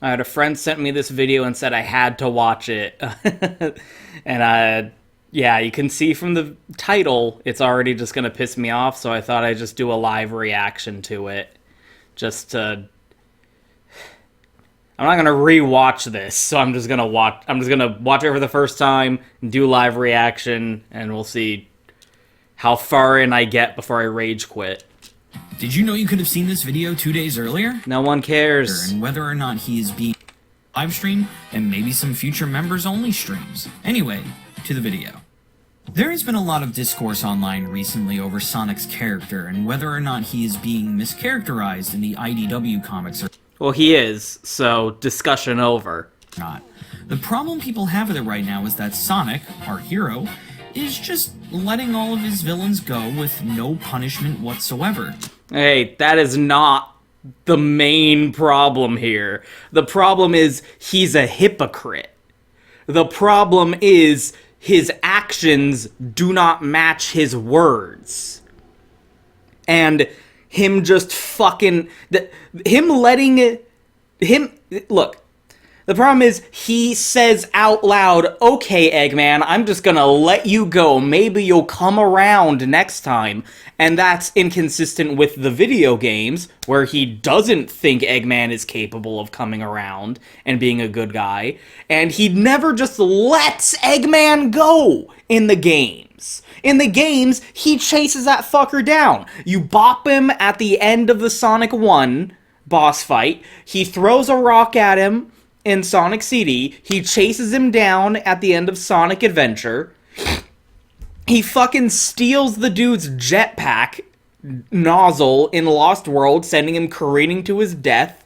I had a friend sent me this video and said I had to watch it. And yeah, you can see from the title, it's already just gonna piss me off, so I thought I'd just do a live reaction to it. Just to... I'm not gonna re-watch this, so I'm just gonna watch it for the first time, and do live reaction, and we'll see how far in I get before I rage quit. Did you know you could have seen this video 2 days earlier? No one cares. And whether or not he is being live streamed, and maybe some future members only streams. Anyway, to the video. There has been a lot of discourse online recently over Sonic's character and whether or not he is being mischaracterized in the IDW comics or Well, he is, so discussion over. not. The problem people have with it right now is that Sonic, our hero, is just letting all of his villains go with no punishment whatsoever. Hey, that is not the main problem here. The problem is he's a hypocrite. The problem is his actions do not match his words. And him just fucking... him letting... him... Look, the problem is he says out loud, okay, Eggman, I'm just gonna let you go. Maybe you'll come around next time. And that's inconsistent with the video games, where he doesn't think Eggman is capable of coming around and being a good guy. And he never just lets Eggman go in the games. In the games, he chases that fucker down. You bop him at the end of the Sonic 1 boss fight. He throws a rock at him in Sonic CD. He chases him down at the end of Sonic Adventure. He fucking steals the dude's jetpack nozzle in Lost World, sending him careening to his death.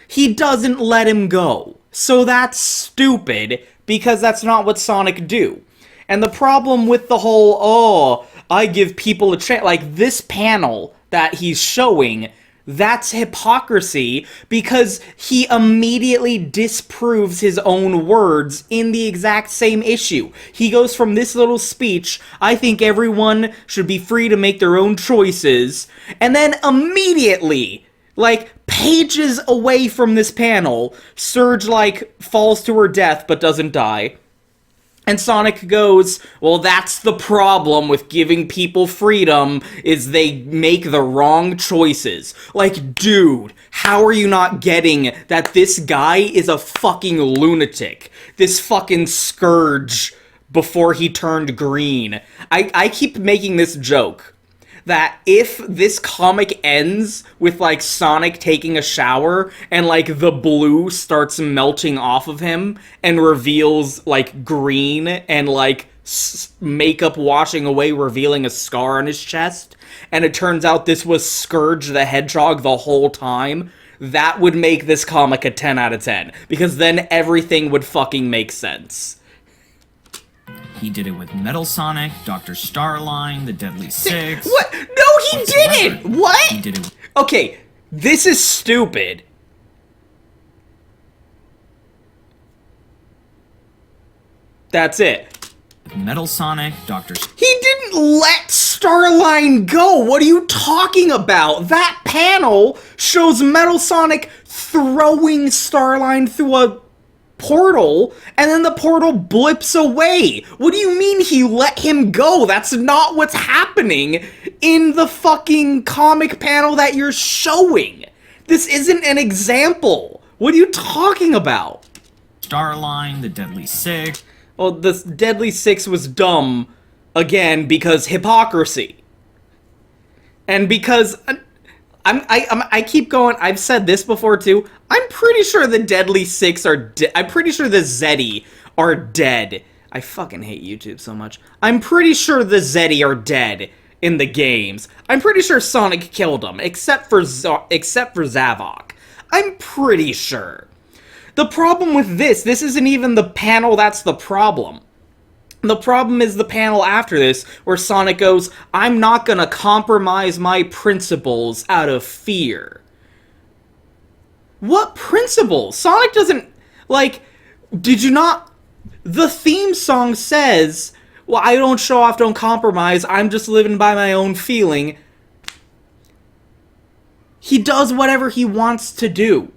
He doesn't let him go. So that's stupid, because that's not what Sonic do. And the problem with the whole, oh, I give people a chance, like this panel that he's showing, that's hypocrisy, because he immediately disproves his own words in the exact same issue. He goes from this little speech, I think everyone should be free to make their own choices, and then immediately, like, pages away from this panel, Surge, like, falls to her death but doesn't die. And Sonic goes, well, that's the problem with giving people freedom, is they make the wrong choices. Like, dude, how are you not getting that this guy is a fucking lunatic? This fucking Scourge before he turned green. I keep making this joke that if this comic ends with, like, Sonic taking a shower and, like, the blue starts melting off of him and reveals, like, green and, like, makeup washing away, revealing a scar on his chest, and it turns out this was Scourge the Hedgehog the whole time, that would make this comic a 10 out of 10. Because then everything would fucking make sense. He did it with Metal Sonic, Dr. Starline, the Deadly Six. What? No, he didn't! What? He did it. Okay, this is stupid. That's it. Metal Sonic, Dr. He didn't let Starline go! What are you talking about? That panel shows Metal Sonic throwing Starline through a portal, and then the portal blips away. What do you mean he let him go? That's not what's happening in the fucking comic panel that you're showing. This isn't an example. What are you talking about? Starline, the Deadly Six. Well, this Deadly Six was dumb, again, because hypocrisy. And because... I keep going, I've said this before too, I'm pretty sure the Deadly Six are I'm pretty sure the Zeddy are dead. I fucking hate YouTube so much. I'm pretty sure the Zeddy are dead in the games. I'm pretty sure Sonic killed them, except for Zavok. I'm pretty sure. The problem with this isn't even the panel that's the problem. The problem is the panel after this, where Sonic goes, I'm not gonna compromise my principles out of fear. What principles? Sonic doesn't, like, did you not... The theme song says, well, I don't show off, don't compromise, I'm just living by my own feeling. He does whatever he wants to do.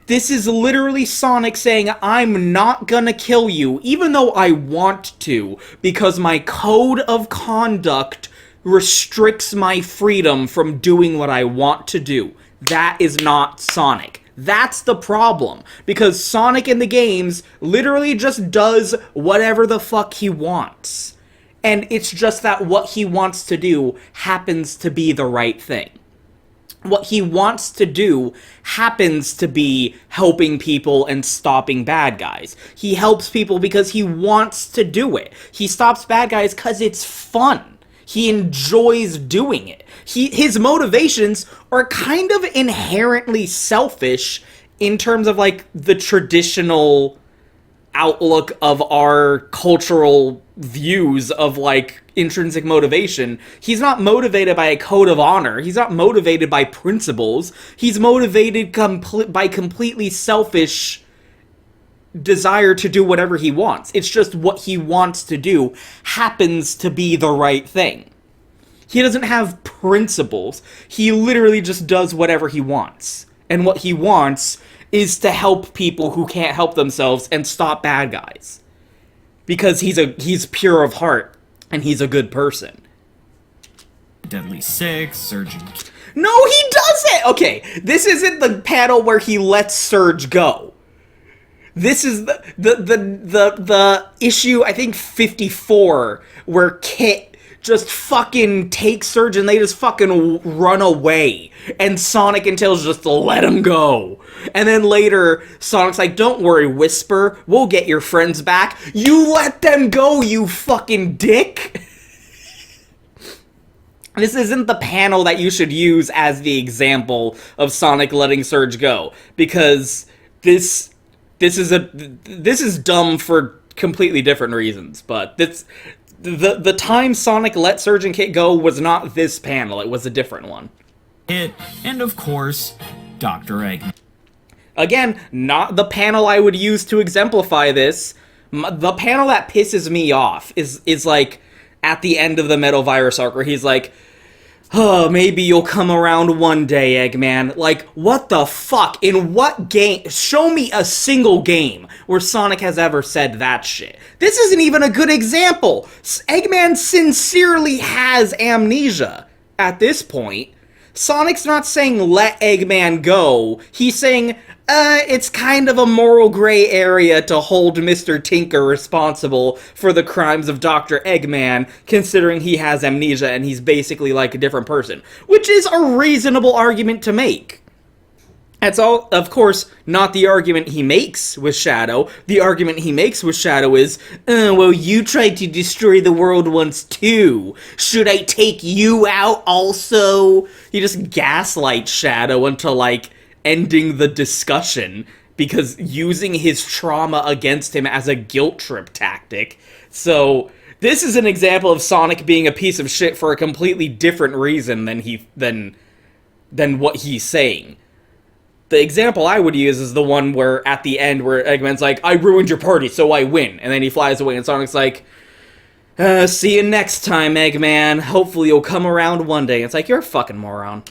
This is literally Sonic saying, I'm not gonna kill you, even though I want to, because my code of conduct restricts my freedom from doing what I want to do. That is not Sonic. That's the problem. Because Sonic in the games literally just does whatever the fuck he wants. And it's just that what he wants to do happens to be the right thing. What he wants to do happens to be helping people and stopping bad guys. He helps people because he wants to do it. He stops bad guys because it's fun. He enjoys doing it. His motivations are kind of inherently selfish in terms of, like, the traditional outlook of our cultural views of, like, intrinsic motivation. He's not motivated by a code of honor. He's not motivated by principles. He's motivated by completely selfish desire to do whatever he wants. It's just what he wants to do happens to be the right thing. He doesn't have principles. He literally just does whatever he wants. And what he wants is to help people who can't help themselves and stop bad guys. Because he's pure of heart. And he's a good person. Deadly Six, Surge. No, he doesn't! Okay, this isn't the panel where he lets Surge go. This is the issue, I think, 54, where Kit just fucking takes Surge and they just fucking run away. And Sonic and Tails just let him go. And then later, Sonic's like, don't worry, Whisper, we'll get your friends back. You let them go, you fucking dick! This isn't the panel that you should use as the example of Sonic letting Surge go. Because this is dumb for completely different reasons. But the time Sonic let Surge and Kit go was not this panel, it was a different one. And of course, Dr. Eggman. Again, not the panel I would use to exemplify this. The panel that pisses me off is like, at the end of the Metal Virus arc, where he's like, oh, maybe you'll come around one day, Eggman. Like, what the fuck? In what game? Show me a single game where Sonic has ever said that shit. This isn't even a good example. Eggman sincerely has amnesia at this point. Sonic's not saying let Eggman go. He's saying, it's kind of a moral gray area to hold Mr. Tinker responsible for the crimes of Dr. Eggman, considering he has amnesia and he's basically like a different person. Which is a reasonable argument to make. That's all, of course, not the argument he makes with Shadow. The argument he makes with Shadow is, well, you tried to destroy the world once too. Should I take you out also? He just gaslights Shadow into, like, ending the discussion, because using his trauma against him as a guilt trip tactic. So, this is an example of Sonic being a piece of shit for a completely different reason than what he's saying. The example I would use is the one where, at the end, where Eggman's like, I ruined your party, so I win. And then he flies away, and Sonic's like, see you next time, Eggman. Hopefully you'll come around one day. It's like, you're a fucking moron.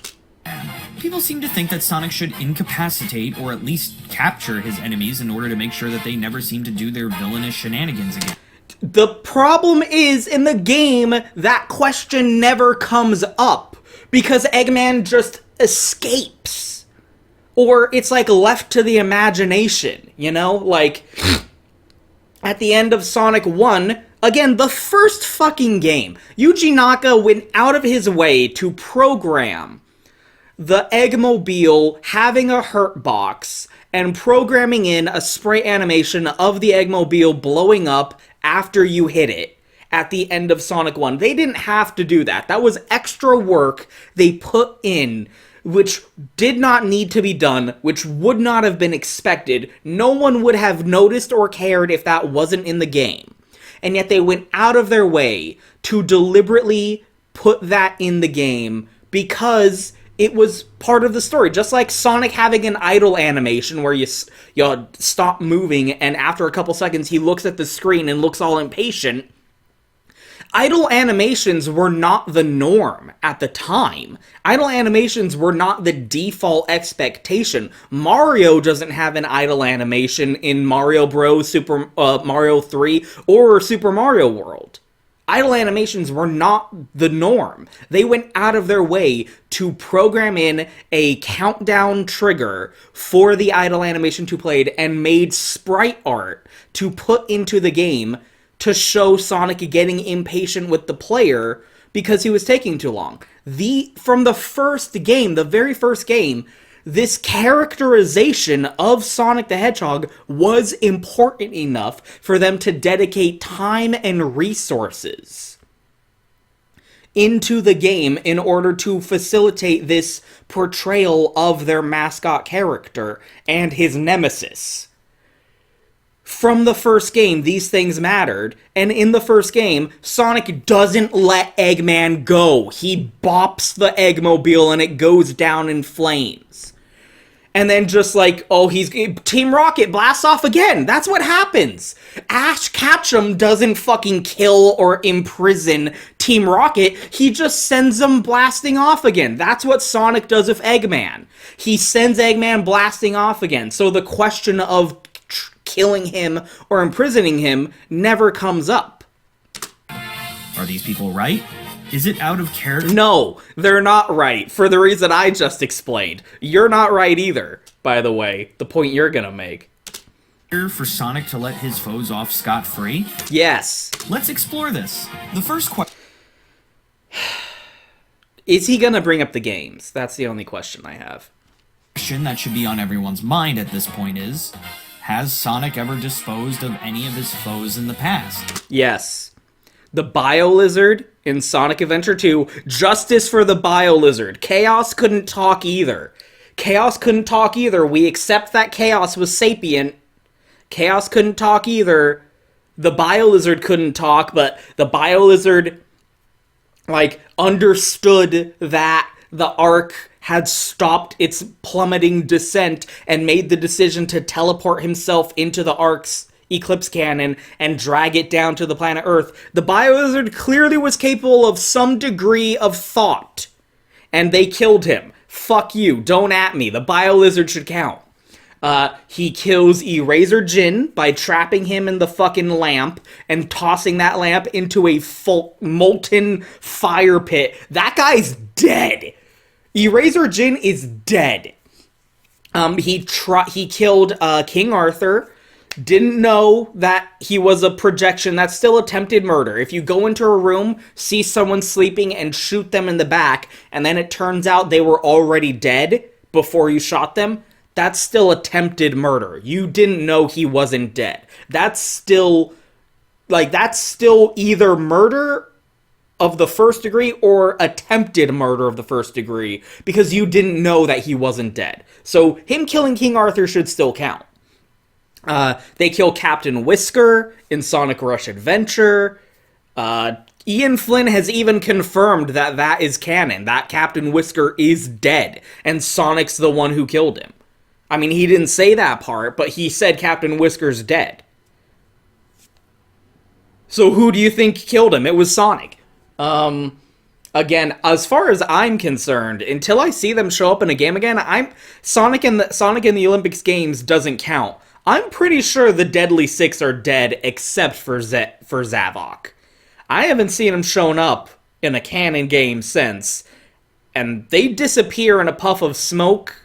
People seem to think that Sonic should incapacitate, or at least capture, his enemies in order to make sure that they never seem to do their villainous shenanigans again. The problem is, in the game, that question never comes up, because Eggman just escapes. Or it's, like, left to the imagination, you know? Like, at the end of Sonic 1, again, the first fucking game, Yuji Naka went out of his way to program the Eggmobile having a hurt box and programming in a spray animation of the Eggmobile blowing up after you hit it at the end of Sonic 1. They didn't have to do that. That was extra work they put in, which did not need to be done, which would not have been expected. No one would have noticed or cared if that wasn't in the game. And yet they went out of their way to deliberately put that in the game because it was part of the story. Just like Sonic having an idle animation where you stop moving and after a couple seconds he looks at the screen and looks all impatient. idle animations were not the norm at the time. Idle animations were not the default expectation. Mario doesn't have an idle animation in Mario Bros, Super Mario 3, or Super Mario World. Idle animations were not the norm. They went out of their way to program in a countdown trigger for the idle animation to play and made sprite art to put into the game to show Sonic getting impatient with the player because he was taking too long. From the first game, the very first game, this characterization of Sonic the Hedgehog was important enough for them to dedicate time and resources into the game in order to facilitate this portrayal of their mascot character and his nemesis. From the first game, these things mattered, and in the first game, Sonic doesn't let Eggman go. He bops the Eggmobile and it goes down in flames. And then just like, oh, Team Rocket blasts off again. That's what happens. Ash Ketchum doesn't fucking kill or imprison Team Rocket. He just sends them blasting off again. That's what Sonic does with Eggman. He sends Eggman blasting off again. So the question of killing him or imprisoning him never comes up. Are these people right? Is it out of character? No, they're not right, for the reason I just explained. You're not right either, by the way, the point you're gonna make. For Sonic to let his foes off scot-free? Yes. Let's explore this. The first question... Is he gonna bring up the games? That's the only question I have. Question that should be on everyone's mind at this point is, has Sonic ever disposed of any of his foes in the past? Yes. The Bio-Lizard in Sonic Adventure 2, justice for the Bio-Lizard. Chaos couldn't talk either. Chaos couldn't talk either. We accept that Chaos was sapient. Chaos couldn't talk either. The Bio-Lizard couldn't talk, but the Bio-Lizard, understood that the Ark had stopped its plummeting descent and made the decision to teleport himself into the Ark's Eclipse Cannon and drag it down to the planet Earth. The Bio-Lizard clearly was capable of some degree of thought. And they killed him. Fuck you, don't at me. The Bio-Lizard should count. He kills Eraser Jin by trapping him in the fucking lamp and tossing that lamp into a molten fire pit. That guy's dead. Eraser Jin is dead. He killed King Arthur. Didn't know that he was a projection. That's still attempted murder. If you go into a room, see someone sleeping, and shoot them in the back, and then it turns out they were already dead before you shot them, that's still attempted murder. You didn't know he wasn't dead. That's still either murder of the first degree or attempted murder of the first degree, because you didn't know that he wasn't dead. So him killing King Arthur should still count. They kill Captain Whisker in Sonic Rush Adventure. Ian Flynn has even confirmed that is canon. That Captain Whisker is dead, and Sonic's the one who killed him. I mean, he didn't say that part, but he said Captain Whisker's dead. So who do you think killed him? It was Sonic. Again, as far as I'm concerned, until I see them show up in a game again, Sonic in the Olympics Games doesn't count. I'm pretty sure the Deadly Six are dead, except for Zavok. I haven't seen them shown up in a canon game since, and they disappear in a puff of smoke.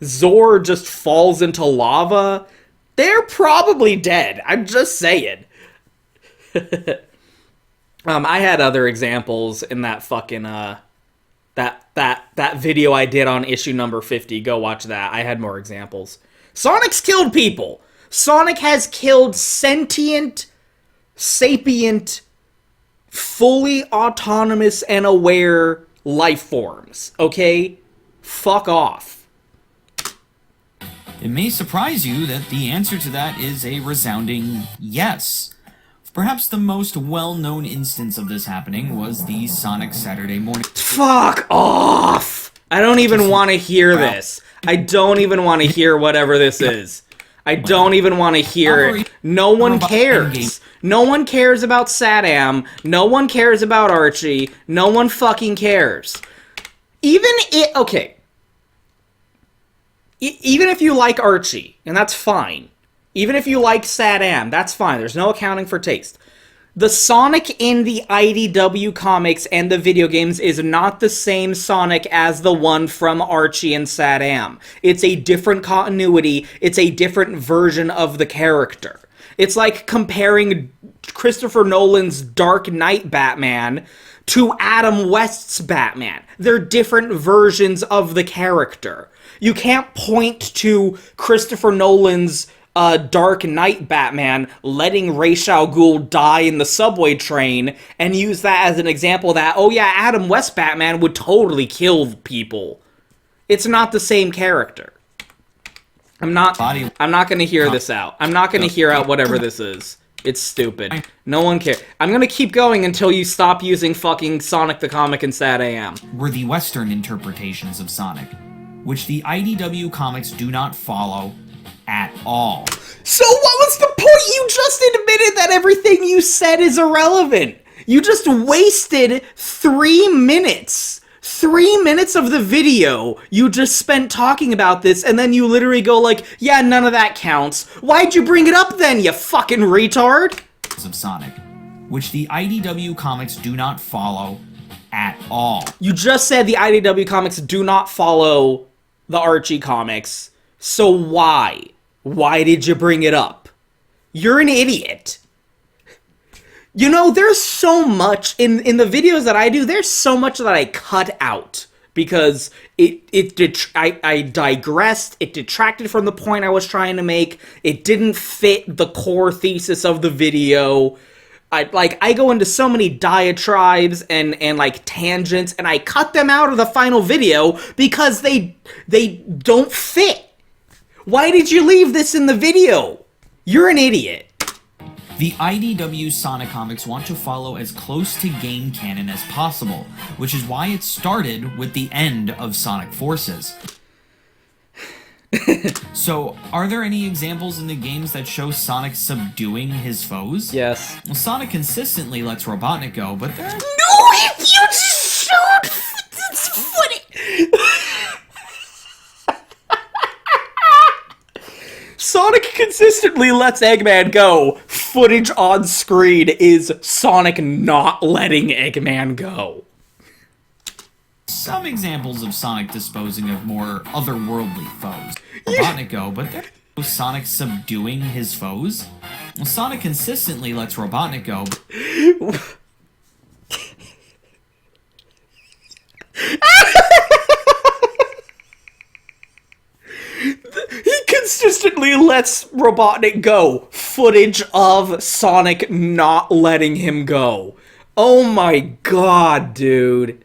Zor just falls into lava. They're probably dead. I'm just saying. I had other examples in that fucking that video I did on issue number 50. Go watch that. I had more examples. Sonic's killed people. Sonic has killed sentient, sapient, fully autonomous and aware life forms. Okay? Fuck off. It may surprise you that the answer to that is a resounding yes. Perhaps the most well-known instance of this happening was the Sonic Saturday Morning... Fuck off! I don't even want to hear this. I don't even want to hear whatever this is. I don't even want to hear it. No one cares. No one cares about Saddam. No one cares about Archie. No one fucking cares. Even if you like Archie, and that's fine. Even if you like Saddam, that's fine. There's no accounting for taste. The Sonic in the IDW comics and the video games is not the same Sonic as the one from Archie and Saddam. It's a different continuity. It's a different version of the character. It's like comparing Christopher Nolan's Dark Knight Batman to Adam West's Batman. They're different versions of the character. You can't point to Christopher Nolan's Dark Knight Batman letting Ra's al Ghul die in the subway train and use that as an example that, oh yeah, Adam West Batman would totally kill people. It's not the same character. I'm not going to hear this out. I'm not going to hear out whatever this is. It's stupid. No one cares. I'm going to keep going until you stop using fucking Sonic the Comic and SatAM. Were the Western interpretations of Sonic, which the IDW comics do not follow at all. So what was the point? You just admitted that everything you said is irrelevant. You just wasted 3 minutes. 3 minutes of the video you just spent talking about this, and then you literally go like, yeah, none of that counts. Why'd you bring it up then, you fucking retard? Of Sonic, which the IDW comics do not follow at all. You just said the IDW comics do not follow the Archie comics, so why? Why did you bring it up? You're an idiot. You know, there's so much in the videos that I do, there's so much that I cut out because I digressed, it detracted from the point I was trying to make, it didn't fit the core thesis of the video. I go into so many diatribes and like tangents, and I cut them out of the final video because they don't fit. Why did you leave this in the video? You're an idiot. The IDW Sonic comics want to follow as close to game canon as possible, which is why it started with the end of Sonic Forces. So, are there any examples in the games that show Sonic subduing his foes? Yes. Well, Sonic consistently lets Robotnik go, but there... No, if you just showed... It's funny. Sonic consistently lets Eggman go. Footage on screen is Sonic not letting Eggman go. Some examples of Sonic disposing of more otherworldly foes. Robotnik go, but there... Sonic subduing his foes? Well, Sonic consistently lets Robotnik go. He consistently lets Robotnik go. Footage of Sonic not letting him go. Oh my god, dude.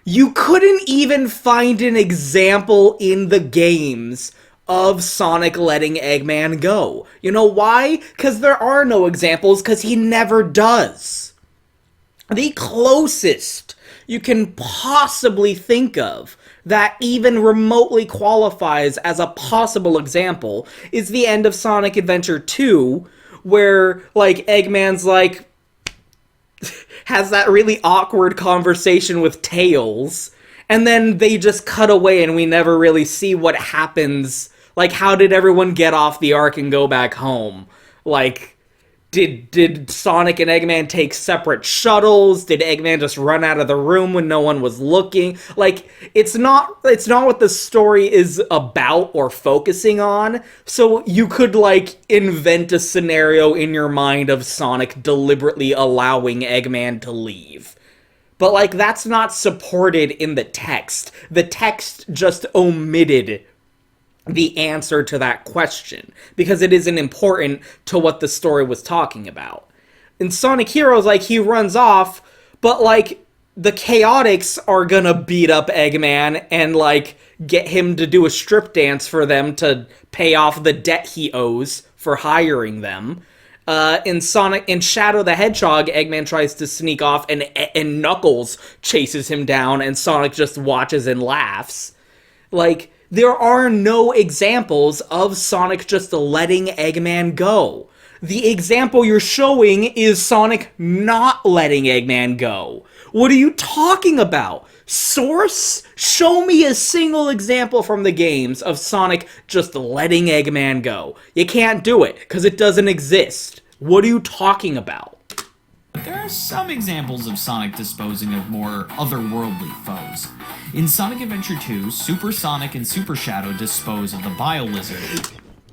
You couldn't even find an example in the games of Sonic letting Eggman go. You know why? Because there are no examples, because he never does. The closest you can possibly think of that even remotely qualifies as a possible example is the end of Sonic Adventure 2, where, like, Eggman's, like, has that really awkward conversation with Tails, and then they just cut away and we never really see what happens. Like, how did everyone get off the Ark and go back home? Like, did Sonic and Eggman take separate shuttles? Did Eggman just run out of the room when no one was looking? Like, it's not what the story is about or focusing on. So you could, like, invent a scenario in your mind of Sonic deliberately allowing Eggman to leave. But, like, that's not supported in the text. The text just omitted the answer to that question, because it isn't important to what the story was talking about. In Sonic Heroes, like, he runs off, but, like, the Chaotix are gonna beat up Eggman and, like, get him to do a strip dance for them to pay off the debt he owes for hiring them. In Shadow the Hedgehog, Eggman tries to sneak off and Knuckles chases him down and Sonic just watches and laughs. Like, There are no examples of Sonic just letting Eggman go. The example you're showing is Sonic not letting Eggman go. What are you talking about? Source? Show me a single example from the games of Sonic just letting Eggman go. You can't do it, because it doesn't exist. What are you talking about? There are some examples of Sonic disposing of more otherworldly foes. In Sonic Adventure 2, Super Sonic and Super Shadow dispose of the Bio-Lizard.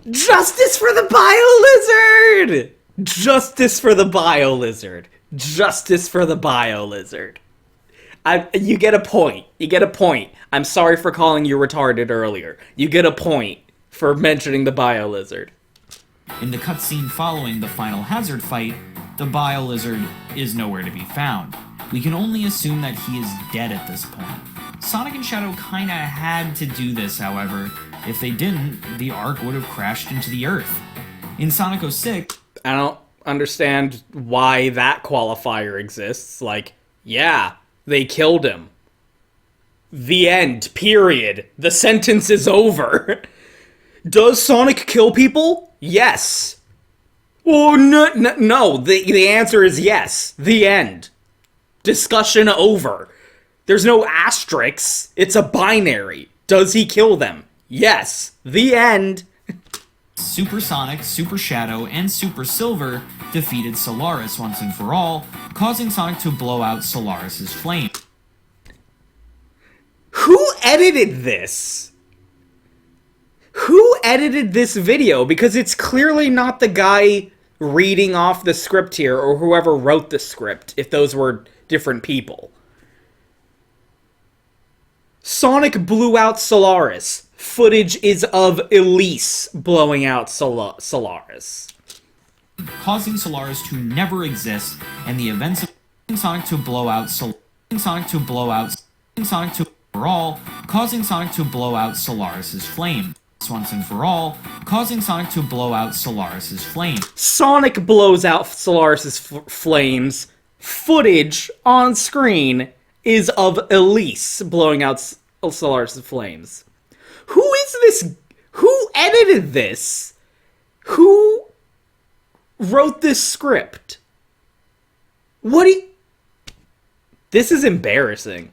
Justice for the Bio-Lizard! Justice for the Bio-Lizard. Justice for the Bio-Lizard. You get a point. You get a point. I'm sorry for calling you retarded earlier. You get a point for mentioning the Bio-Lizard. In the cutscene following the final Hazard fight, the Bio-Lizard is nowhere to be found. We can only assume that he is dead at this point. Sonic and Shadow kinda had to do this, however. If they didn't, the Ark would have crashed into the Earth. In Sonic 06... I don't understand why that qualifier exists. Like, yeah, they killed him. The end. Period. The sentence is over. Does Sonic kill people? Yes. Oh, no. The answer is yes. The end. Discussion over. There's no asterisks. It's a binary. Does he kill them? Yes. The end. Super Sonic, Super Shadow, and Super Silver defeated Solaris once and for all, causing Sonic to blow out Solaris' flame. Who edited this? Who edited this video? Because it's clearly not the guy reading off the script here, or whoever wrote the script, if those were different people. Sonic blew out Solaris. Footage is of Elise blowing out Solaris. Causing Solaris to never exist, and the events of Sonic to blow out Sonic to blow out Sonic to overall, causing Sonic to blow out Solaris' flame. Once and for all, causing Sonic to blow out Solaris' flame. Sonic blows out Solaris' flames. Footage on screen is of Elise blowing out Solaris' flames. Who is this? Who edited this? Who wrote this script? This is embarrassing.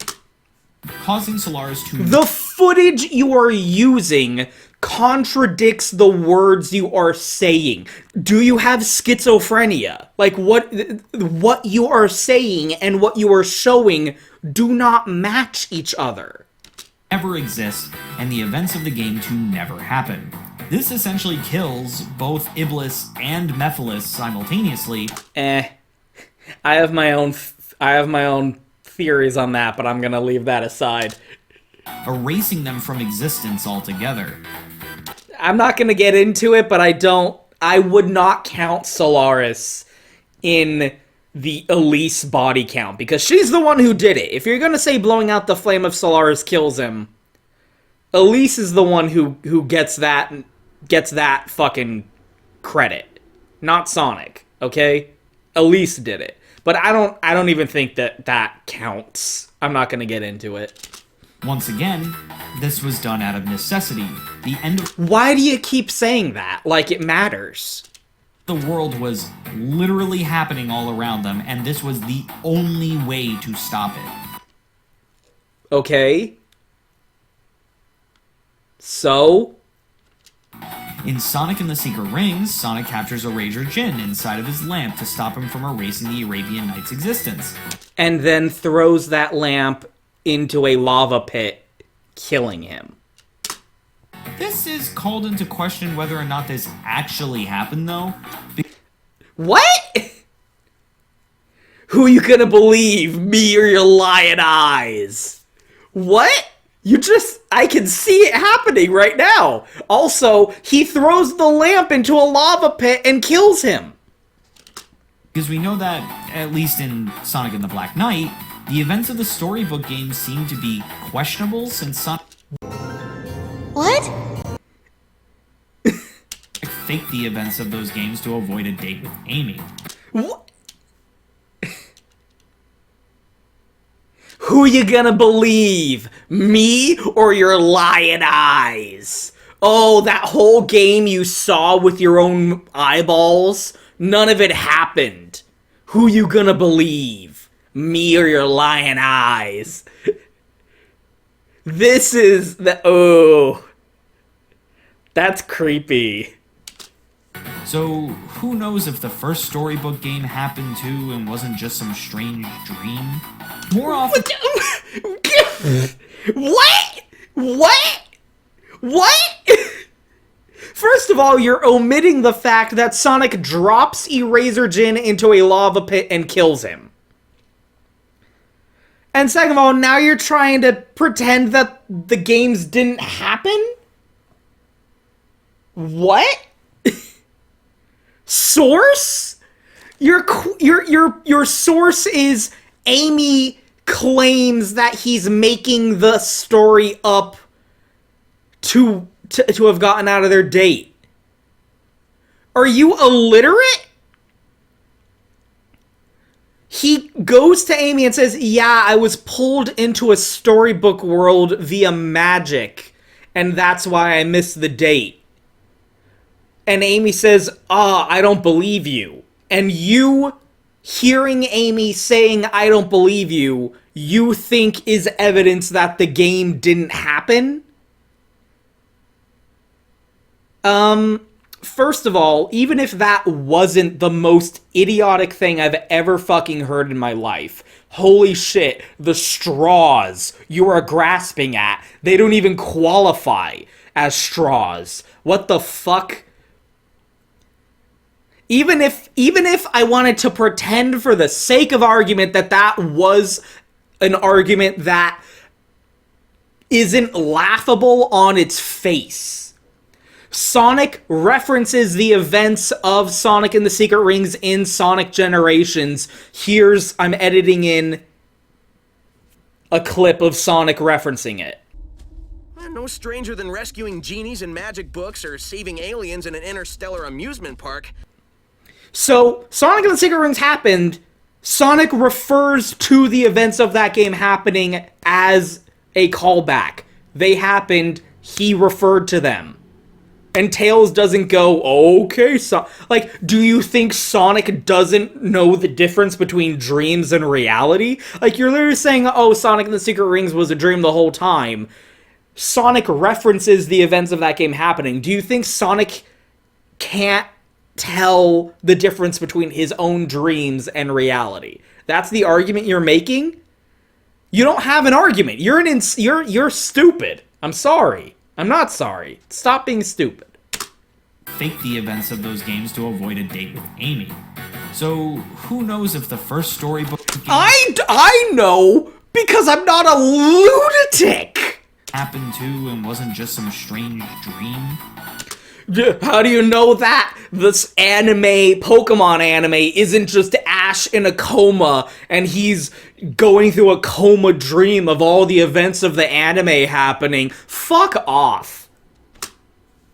Causing Solaris to... The footage you are using contradicts the words you are saying. Do you have schizophrenia? Like, what you are saying and what you are showing do not match each other. Never exist, and the events of the game to never happen. This essentially kills both Iblis and Mephiles simultaneously. I have my own theories on that, but I'm gonna leave that aside. Erasing them from existence altogether. I'm not gonna get into it, but I would not count Solaris in the Elise body count, because she's the one who did it. If you're gonna say blowing out the flame of Solaris kills him, Elise is the one who gets that fucking credit. Not Sonic, okay? Elise did it. But I don't even think that counts. I'm not gonna get into it. Once again, this was done out of necessity. The end of... Why do you keep saying that? Like it matters. The world was literally happening all around them, and this was the only way to stop it. Okay. So? In Sonic and the Secret Rings, Sonic captures a Rager Jinn inside of his lamp to stop him from erasing the Arabian Nights' existence. And then throws that lamp into a lava pit, killing him. This is called into question whether or not this actually happened, though. What? Who are you gonna believe, me or your lying eyes? What? I can see it happening right now. Also, he throws the lamp into a lava pit and kills him. Because we know that, at least in Sonic and the Black Knight, the events of the storybook games seem to be questionable since Sonic... What? faked the events of those games to avoid a date with Amy. What? Who you gonna believe? Me or your lying eyes? Oh, that whole game you saw with your own eyeballs? None of it happened. Who you gonna believe? Me or your lying eyes? This is the... Oh. That's creepy. So, who knows if the first storybook game happened too and wasn't just some strange dream? More often... What? First of all, you're omitting the fact that Sonic drops Eraser Jin into a lava pit and kills him. And second of all, now you're trying to pretend that the games didn't happen? What? Source? Your source is Amy claims that he's making the story up to have gotten out of their date. Are you illiterate? He goes to Amy and says, yeah, I was pulled into a storybook world via magic, and that's why I missed the date. And Amy says, I don't believe you. And you, hearing Amy saying, I don't believe you, you think is evidence that the game didn't happen? First of all, even if that wasn't the most idiotic thing I've ever fucking heard in my life, holy shit, the straws you are grasping at, they don't even qualify as straws. What the fuck? Even if I wanted to pretend for the sake of argument that that was an argument that isn't laughable on its face, Sonic references the events of Sonic and the Secret Rings in Sonic Generations. I'm editing in a clip of Sonic referencing it. No stranger than rescuing genies in magic books or saving aliens in an interstellar amusement park. So, Sonic and the Secret Rings happened. Sonic refers to the events of that game happening as a callback. They happened, he referred to them. And Tails doesn't go, okay, do you think Sonic doesn't know the difference between dreams and reality? Like, you're literally saying, oh, Sonic and the Secret Rings was a dream the whole time. Sonic references the events of that game happening. Do you think Sonic can't tell the difference between his own dreams and reality? That's the argument you're making? You don't have an argument. You're stupid. I'm sorry. I'm not sorry. Stop being stupid. Fake the events of those games to avoid a date with Amy. So, who knows if the first storybook game I know, because I'm not a lunatic! Happened too and wasn't just some strange dream? How do you know that? This Pokemon anime, isn't just Ash in a coma, and he's going through a coma dream of all the events of the anime happening. Fuck off.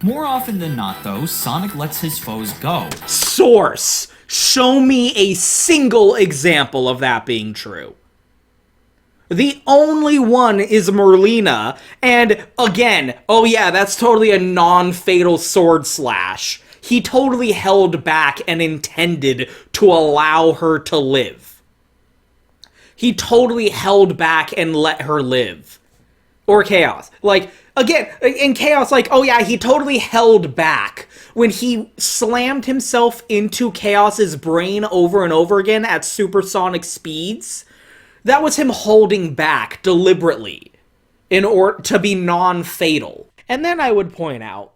More often than not, though, Sonic lets his foes go. Source. Show me a single example of that being true. The only one is Merlina, and again, oh yeah, that's totally a non-fatal sword slash. He totally held back and intended to allow her to live. He totally held back and let her live. Or Chaos. Again, in Chaos, oh yeah, he totally held back when he slammed himself into Chaos's brain over and over again at supersonic speeds. That was him holding back deliberately in order to be non-fatal. And then I would point out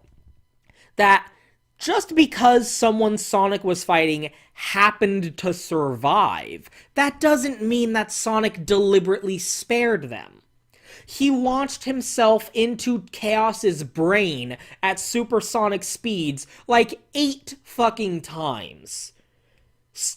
that just because someone Sonic was fighting happened to survive, that doesn't mean that Sonic deliberately spared them. He launched himself into Chaos's brain at supersonic speeds 8 fucking times.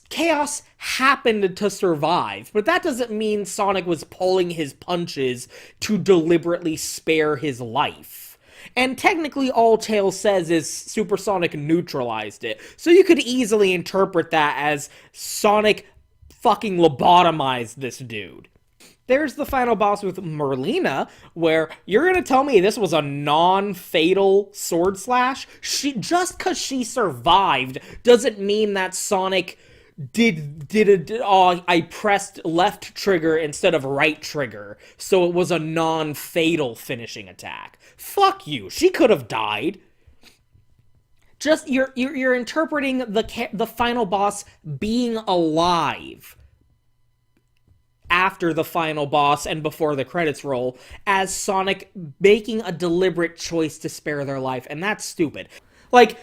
Chaos happened to survive, but that doesn't mean Sonic was pulling his punches to deliberately spare his life. And technically all Tails says is Supersonic neutralized it, so you could easily interpret that as Sonic fucking lobotomized this dude. there's the final boss with Merlina, where you're gonna tell me this was a non-fatal sword slash? Just because she survived doesn't mean that Sonic I pressed left trigger instead of right trigger, so it was a non-fatal finishing attack. Fuck you. She could have died. Just you're interpreting the final boss being alive after the final boss and before the credits roll as Sonic making a deliberate choice to spare their life, and that's stupid. Like,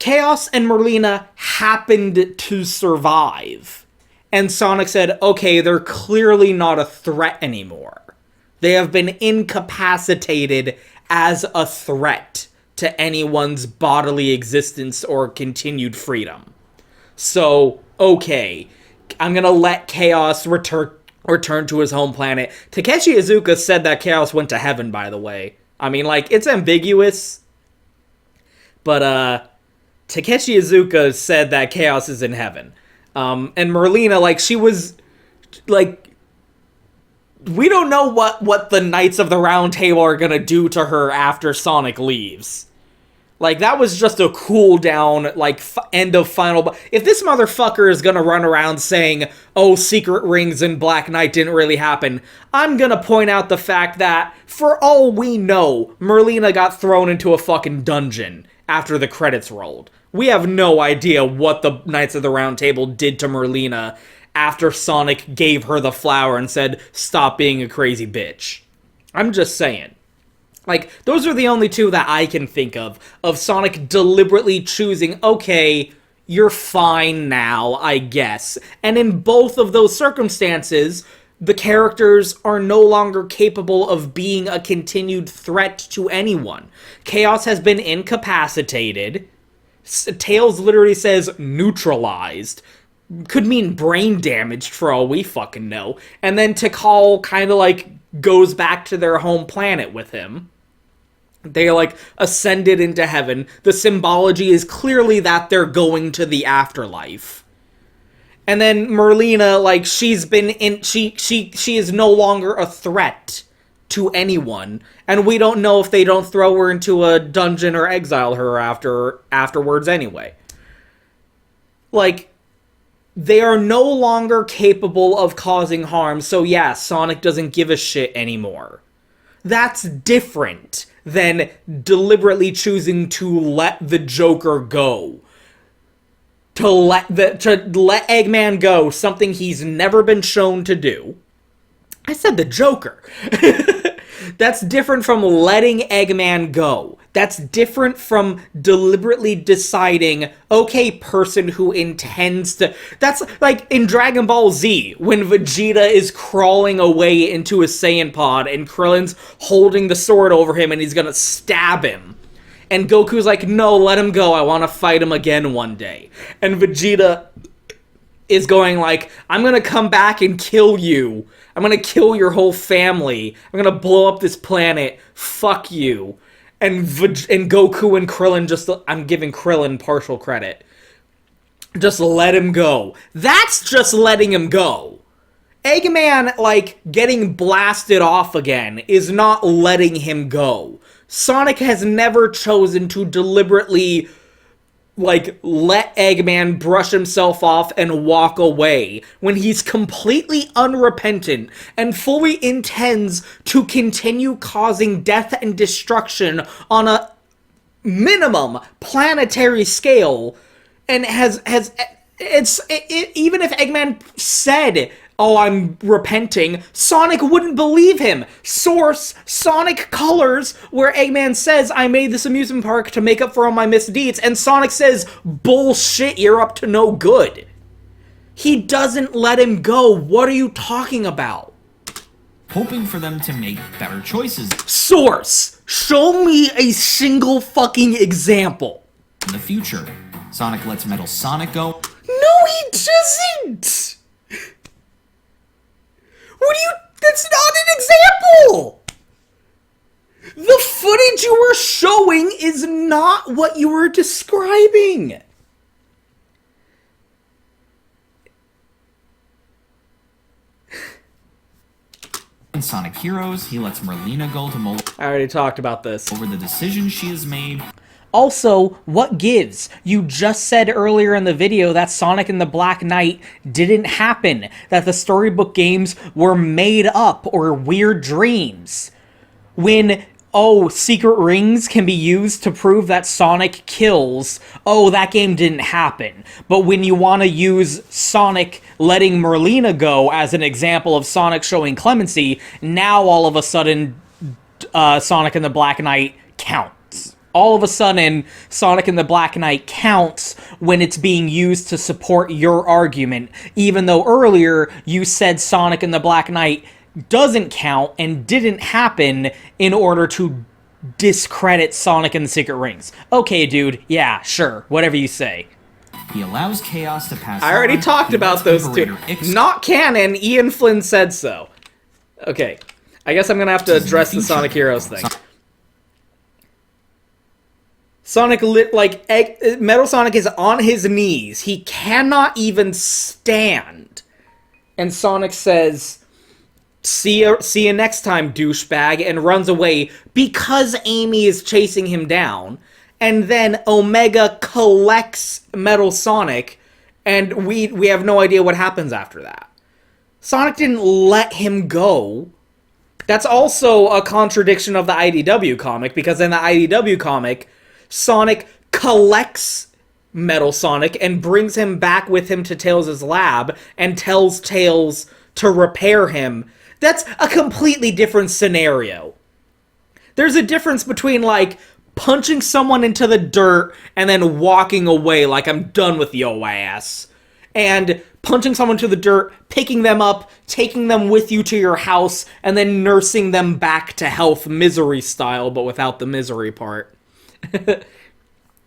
Chaos and Merlina happened to survive, and Sonic said, okay, they're clearly not a threat anymore. They have been incapacitated as a threat to anyone's bodily existence or continued freedom. So, okay, I'm gonna let Chaos return to his home planet. Takeshi Iizuka said that Chaos went to heaven, by the way. I mean, like, it's ambiguous, but, Takeshi Iizuka said that Chaos is in heaven. And Merlina, like, she was, like, we don't know what the Knights of the Round Table are gonna do to her after Sonic leaves. Like, that was just a cooldown, like, end of final... If this motherfucker is gonna run around saying, oh, Secret Rings and Black Knight didn't really happen, I'm gonna point out the fact that, for all we know, Merlina got thrown into a fucking dungeon after the credits rolled. We have no idea what the Knights of the Round Table did to Merlina after Sonic gave her the flower and said, stop being a crazy bitch. I'm just saying. Like, those are the only two that I can think of Sonic deliberately choosing, okay, you're fine now, I guess. And in both of those circumstances, the characters are no longer capable of being a continued threat to anyone. Chaos has been incapacitated. Tails literally says neutralized. Could mean brain damaged for all we fucking know. And then Tikal kind of, like, goes back to their home planet with him. They, like, ascended into heaven. The symbology is clearly that they're going to the afterlife. And then Merlina, like, she's been in... She is no longer a threat to anyone. And we don't know if they don't throw her into a dungeon or exile her afterwards anyway. Like, they are no longer capable of causing harm, so yeah, Sonic doesn't give a shit anymore. That's different than deliberately choosing to let the Joker go. To let Eggman go, something he's never been shown to do. I said the Joker. That's different from letting Eggman go. That's different from deliberately deciding, okay, person who intends to... That's like in Dragon Ball Z, when Vegeta is crawling away into his Saiyan pod and Krillin's holding the sword over him and he's gonna stab him. And Goku's like, no, let him go, I want to fight him again one day. And Vegeta is going like, I'm gonna come back and kill you. I'm gonna kill your whole family. I'm gonna blow up this planet. Fuck you. And Goku and Krillin just... I'm giving Krillin partial credit. Just let him go. That's just letting him go. Eggman, like, getting blasted off again is not letting him go. Sonic has never chosen to deliberately, like, let Eggman brush himself off and walk away when he's completely unrepentant and fully intends to continue causing death and destruction on a minimum planetary scale, and even if Eggman said, oh, I'm repenting, Sonic wouldn't believe him. Source, Sonic Colors, where Eggman says, I made this amusement park to make up for all my misdeeds, and Sonic says, bullshit, you're up to no good. He doesn't let him go. What are you talking about? hoping for them to make better choices. Source, show me a single fucking example. In the future, Sonic lets Metal Sonic go. No, he doesn't! What do you... That's not an example! The footage you were showing is not what you were describing. Sonic Heroes, he lets Merlina go to mull I already talked about this. over the decisions she has made. Also, what gives? You just said earlier in the video that Sonic and the Black Knight didn't happen, that the storybook games were made up or weird dreams. When, oh, secret rings can be used to prove that Sonic kills, oh, that game didn't happen. But when you want to use Sonic letting Merlina go as an example of Sonic showing clemency, now all of a sudden Sonic and the Black Knight counts. All of a sudden, Sonic and the Black Knight counts when it's being used to support your argument, even though earlier you said Sonic and the Black Knight doesn't count and didn't happen in order to discredit Sonic and the Secret Rings. Okay, dude, yeah, sure, whatever you say. He allows Chaos to pass I already on. talked He about lets those two. Imperator Ix Not canon, Ian Flynn said so. Okay, I guess I'm gonna have to address the Sonic Heroes thing. Sonic Metal Sonic is on his knees. He cannot even stand. And Sonic says, see you next time, douchebag, and runs away because Amy is chasing him down. And then Omega collects Metal Sonic, and we have no idea what happens after that. Sonic didn't let him go. That's also a contradiction of the IDW comic, because in the IDW comic, Sonic collects Metal Sonic and brings him back with him to Tails' lab and tells Tails to repair him. That's a completely different scenario. There's a difference between, like, punching someone into the dirt and then walking away like I'm done with your ass, and punching someone to the dirt, picking them up, taking them with you to your house, and then nursing them back to health misery style, but without the misery part.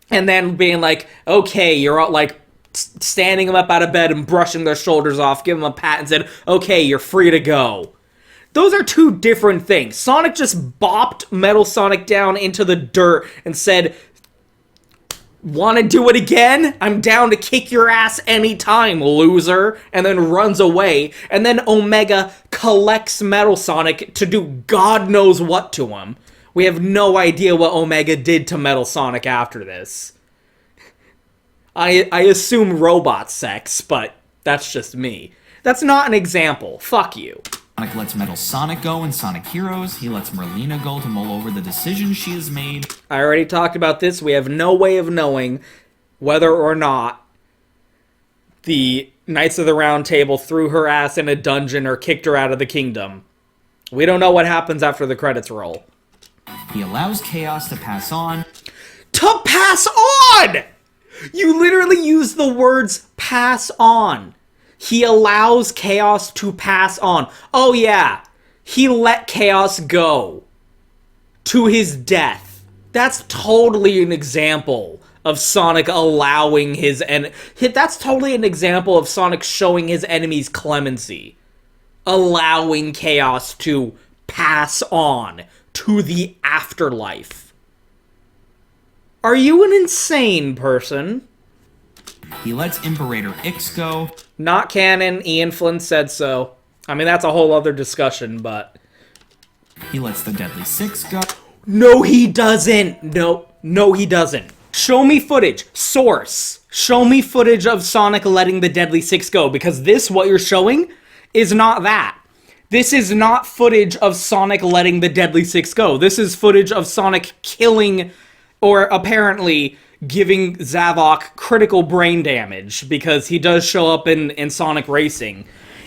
And then being like, okay, you're all, like, standing them up out of bed and brushing their shoulders off, give them a pat and said, okay, you're free to go. Those are two different things. Sonic just bopped Metal Sonic down into the dirt and said, wanna do it again? I'm down to kick your ass anytime, loser. And then runs away. And then Omega collects Metal Sonic to do God knows what to him. We have no idea what Omega did to Metal Sonic after this. I assume robot sex, but that's just me. That's not an example. Fuck you. Sonic lets Metal Sonic go in Sonic Heroes. He lets Merlina go to mull over the decisions she has made. I already talked about this. We have no way of knowing whether or not the Knights of the Round Table threw her ass in a dungeon or kicked her out of the kingdom. We don't know what happens after the credits roll. He allows Chaos to pass on. To pass on! You literally use the words pass on. He allows Chaos to pass on. Oh yeah, he let Chaos go to his death. That's totally an example of Sonic allowing his that's totally an example of Sonic showing his enemies clemency. Allowing Chaos to pass on to the afterlife. Are you an insane person? He lets Imperator Ix go. Not canon, Ian Flynn said so. I mean, that's a whole other discussion, but... He lets the Deadly Six go. No, he doesn't! No, he doesn't. Show me footage. Source. Show me footage of Sonic letting the Deadly Six go, because this, what you're showing, is not that. This is not footage of Sonic letting the Deadly Six go. This is footage of Sonic killing, or apparently giving Zavok critical brain damage, because he does show up in Sonic Racing.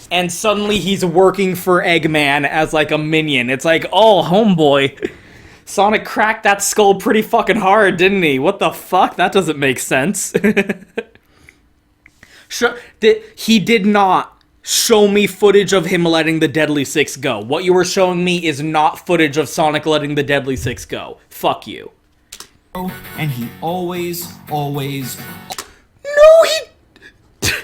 And suddenly he's working for Eggman as, like, a minion. It's like, oh, homeboy. Sonic cracked that skull pretty fucking hard, didn't he? What the fuck? That doesn't make sense. He did not show me footage of him letting the Deadly Six go. What you were showing me is not footage of Sonic letting the Deadly Six go. Fuck you. And he always No, he...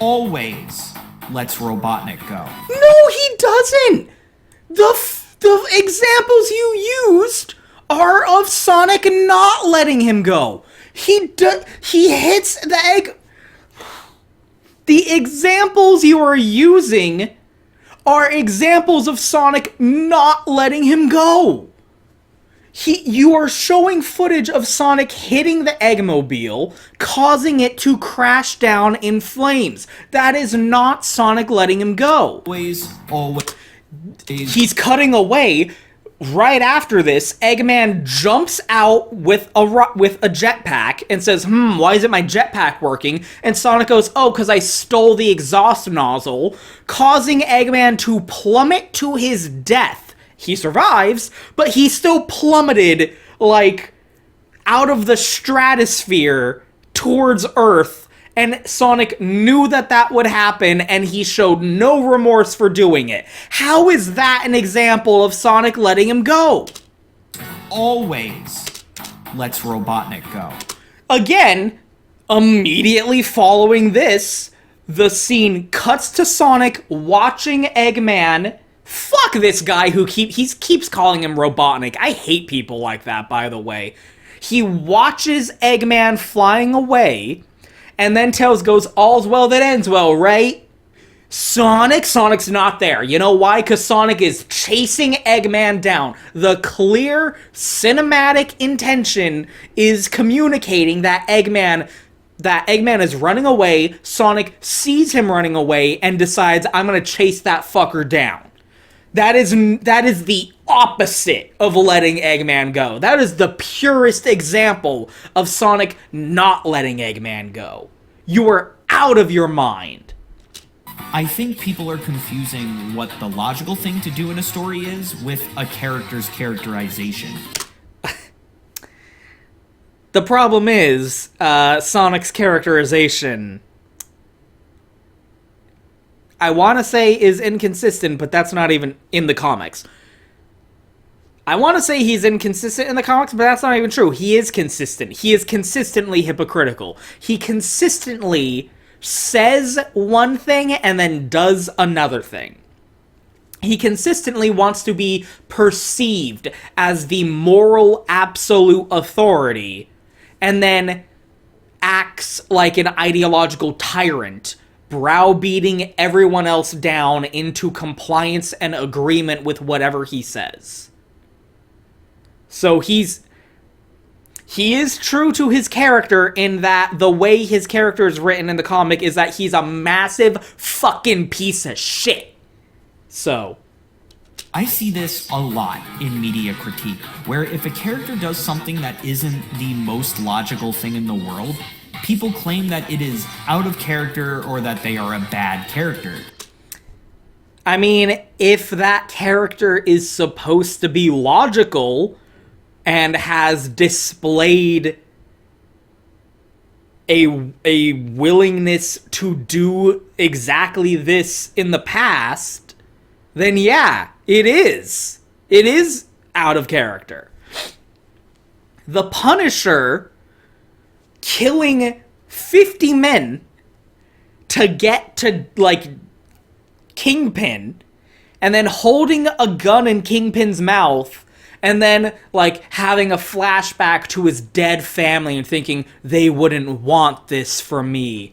always lets Robotnik go. No, he doesn't! The examples you used are of Sonic not letting him go. He hits the egg... The examples you are using are examples of Sonic not letting him go. You are showing footage of Sonic hitting the Eggmobile, causing it to crash down in flames. That is not Sonic letting him go. Always. He's cutting away. Right after this, Eggman jumps out with a jetpack and says, why isn't my jetpack working? And Sonic goes, oh, because I stole the exhaust nozzle, causing Eggman to plummet to his death. He survives, but he still plummeted, like, out of the stratosphere towards Earth. And Sonic knew that would happen, and he showed no remorse for doing it. How is that an example of Sonic letting him go? Always lets Robotnik go. Again, immediately following this, the scene cuts to Sonic watching Eggman. Fuck this guy who keeps calling him Robotnik. I hate people like that, by the way. He watches Eggman flying away, and then Tails goes, all's well that ends well, right? Sonic's not there. You know why? Because Sonic is chasing Eggman down. The clear cinematic intention is communicating that Eggman is running away. Sonic sees him running away and decides, I'm gonna chase that fucker down. That is the opposite of letting Eggman go. That is the purest example of Sonic not letting Eggman go. You are out of your mind. I think people are confusing what the logical thing to do in a story is with a character's characterization. The problem is, Sonic's characterization, I want to say is inconsistent, but that's not even in the comics. I want to say he's inconsistent in the comics, but that's not even true. He is consistent. He is consistently hypocritical. He consistently says one thing and then does another thing. He consistently wants to be perceived as the moral absolute authority and then acts like an ideological tyrant, browbeating everyone else down into compliance and agreement with whatever he says. So he is true to his character in that the way his character is written in the comic is that he's a massive fucking piece of shit. So I see this a lot in media critique, where if a character does something that isn't the most logical thing in the world, people claim that it is out of character or that they are a bad character. I mean, if that character is supposed to be logical and has displayed a willingness to do exactly this in the past, then yeah, it is. It is out of character. The Punisher killing 50 men to get to, like, Kingpin, and then holding a gun in Kingpin's mouth, and then, like, having a flashback to his dead family and thinking, they wouldn't want this from me,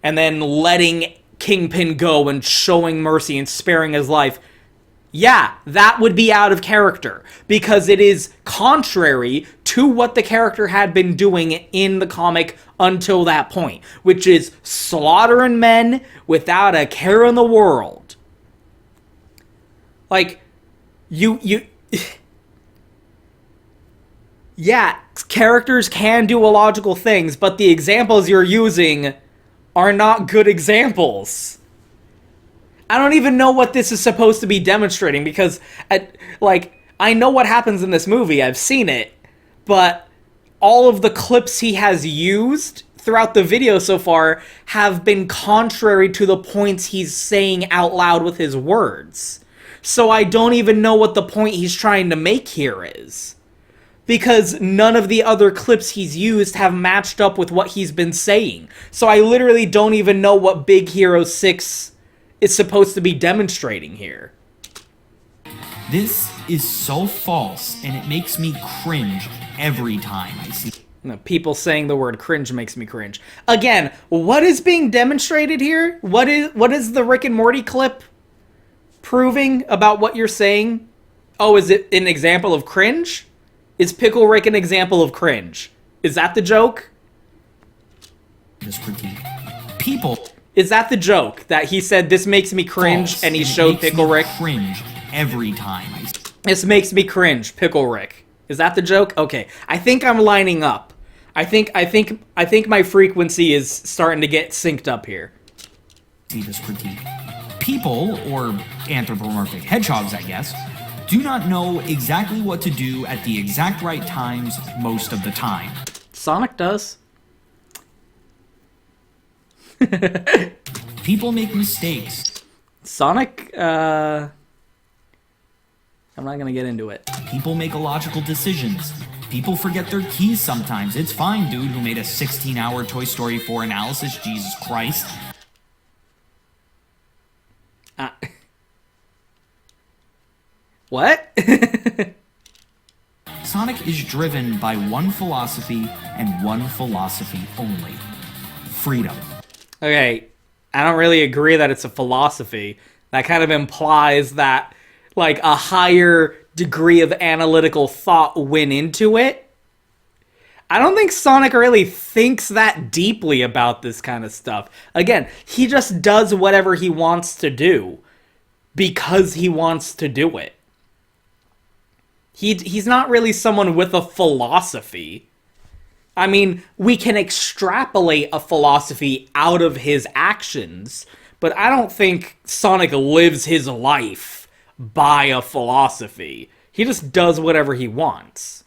and then letting Kingpin go and showing mercy and sparing his life. Yeah, that would be out of character, because it is contrary to what the character had been doing in the comic until that point, which is slaughtering men without a care in the world. Like, yeah, characters can do illogical things, but the examples you're using are not good examples. I don't even know what this is supposed to be demonstrating, because, I know what happens in this movie, I've seen it, but all of the clips he has used throughout the video so far have been contrary to the points he's saying out loud with his words. So I don't even know what the point he's trying to make here is. Because none of the other clips he's used have matched up with what he's been saying. So I literally don't even know what Big Hero 6 is supposed to be demonstrating here. This is so false, and it makes me cringe every time I see. No, people saying the word cringe makes me cringe. Again, what is being demonstrated here? What is the Rick and Morty clip disproving about what you're saying? Oh, is it an example of cringe? Is Pickle Rick an example of cringe? Is that the joke? This critique. People. Is that the joke? That he said, this makes me cringe, False. and he It showed makes Pickle me Rick? Cringe every time. This makes me cringe, Pickle Rick. Is that the joke? Okay, I think I'm lining up. I think my frequency is starting to get synced up here. See this critique. People, or anthropomorphic hedgehogs, I guess, do not know exactly what to do at the exact right times most of the time. Sonic does. People make mistakes. Sonic, I'm not gonna get into it. People make illogical decisions. People forget their keys sometimes. It's fine, dude, who made a 16-hour Toy Story 4 analysis. Jesus Christ. What? Sonic is driven by one philosophy and one philosophy only. Freedom. Okay, I don't really agree that it's a philosophy. That kind of implies that, like, a higher degree of analytical thought went into it. I don't think Sonic really thinks that deeply about this kind of stuff. Again, he just does whatever he wants to do because he wants to do it. He's not really someone with a philosophy. I mean, we can extrapolate a philosophy out of his actions, but I don't think Sonic lives his life by a philosophy. He just does whatever he wants.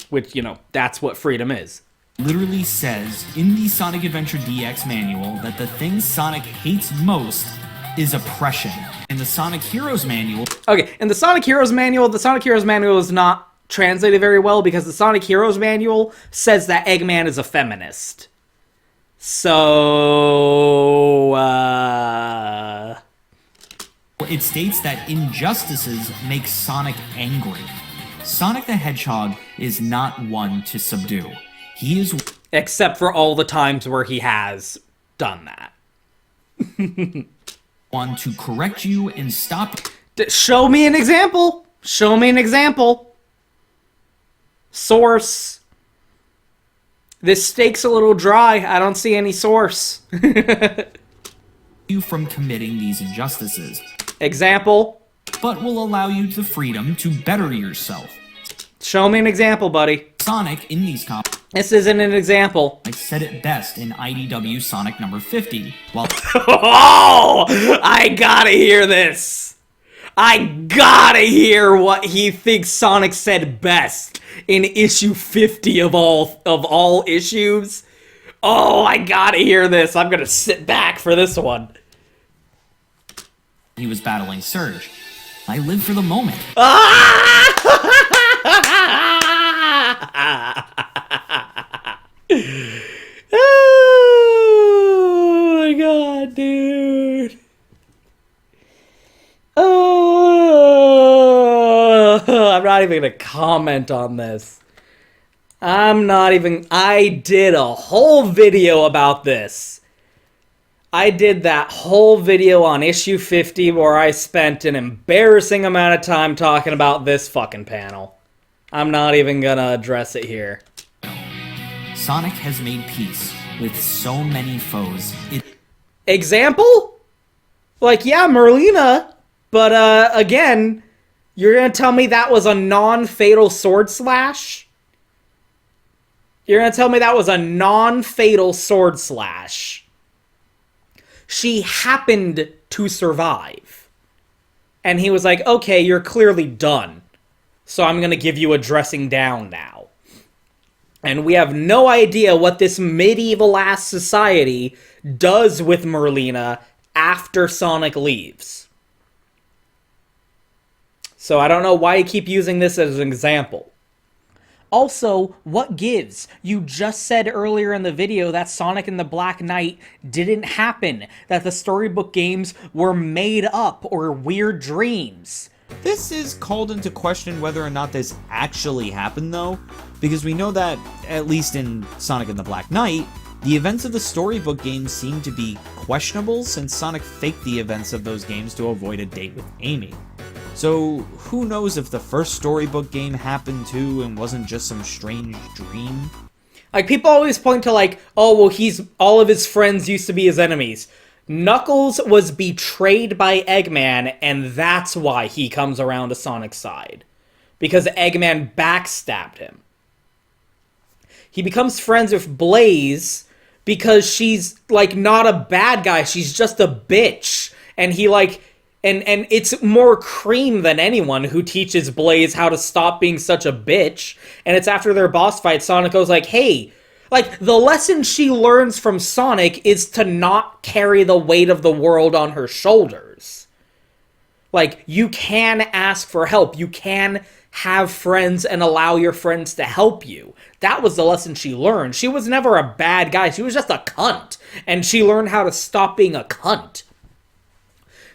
Which, you know, that's what freedom is. Literally says in the Sonic Adventure DX manual that the thing Sonic hates most is oppression. In the Sonic Heroes manual... Okay, in the Sonic Heroes manual is not translated very well because the Sonic Heroes manual says that Eggman is a feminist. So, It states that injustices make Sonic angry. Sonic the Hedgehog is not one to subdue. He is... Except for all the times where he has done that. one to correct you and stop... Show me an example! Show me an example! Source. This steak's a little dry. I don't see any source. you from committing these injustices. Example. But will allow you the freedom to better yourself. Show me an example, buddy. Sonic, in these comics... This isn't an example. I said it best in IDW Sonic number 50. While... Oh! I gotta hear this! I gotta hear what he thinks Sonic said best in issue 50 of all issues. Oh, I gotta hear this. I'm gonna sit back for this one. He was battling Surge. I live for the moment. Oh my god, dude. Oh, I'm not even gonna comment on this. I did a whole video about this. I did that whole video on issue 50 where I spent an embarrassing amount of time talking about this fucking panel. I'm not even gonna address it here. Sonic has made peace with so many foes. Example? Like, yeah, Merlina, but again, you're gonna tell me that was a non-fatal sword slash? You're gonna tell me that was a non-fatal sword slash? She happened to survive. And he was like, okay, you're clearly done. So I'm gonna give you a dressing down now. And we have no idea what this medieval-ass society does with Merlina after Sonic leaves. So I don't know why you keep using this as an example. Also, what gives? You just said earlier in the video that Sonic and the Black Knight didn't happen, that the storybook games were made up or weird dreams. This is called into question whether or not this actually happened, though, because we know that, at least in Sonic and the Black Knight, The events of the storybook games seem to be questionable since Sonic faked the events of those games to avoid a date with Amy. So who knows if the first storybook game happened too and wasn't just some strange dream? Like, people always point to, like, oh, well, all of his friends used to be his enemies. Knuckles was betrayed by Eggman, and that's why he comes around to Sonic's side. Because Eggman backstabbed him. He becomes friends with Blaze because she's, like, not a bad guy. She's just a bitch. And he, like... And it's more Cream than anyone who teaches Blaze how to stop being such a bitch. And it's after their boss fight, Sonic goes like, hey... Like, the lesson she learns from Sonic is to not carry the weight of the world on her shoulders. Like, you can ask for help. You can have friends and allow your friends to help you. That was the lesson she learned. She was never a bad guy. She was just a cunt. And she learned how to stop being a cunt.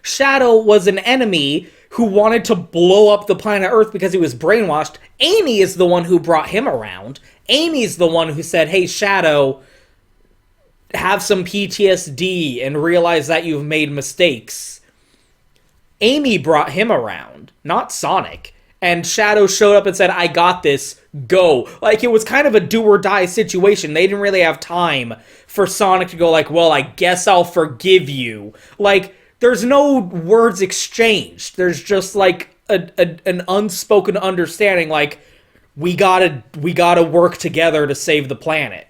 Shadow was an enemy who wanted to blow up the planet Earth because he was brainwashed. Amy is the one who brought him around. Amy's the one who said, hey, Shadow, have some PTSD and realize that you've made mistakes. Amy brought him around, not Sonic. And Shadow showed up and said, I got this, go. Like, it was kind of a do-or-die situation. They didn't really have time for Sonic to go like, well, I guess I'll forgive you. Like, there's no words exchanged. There's just, like, an unspoken understanding, like, we gotta work together to save the planet.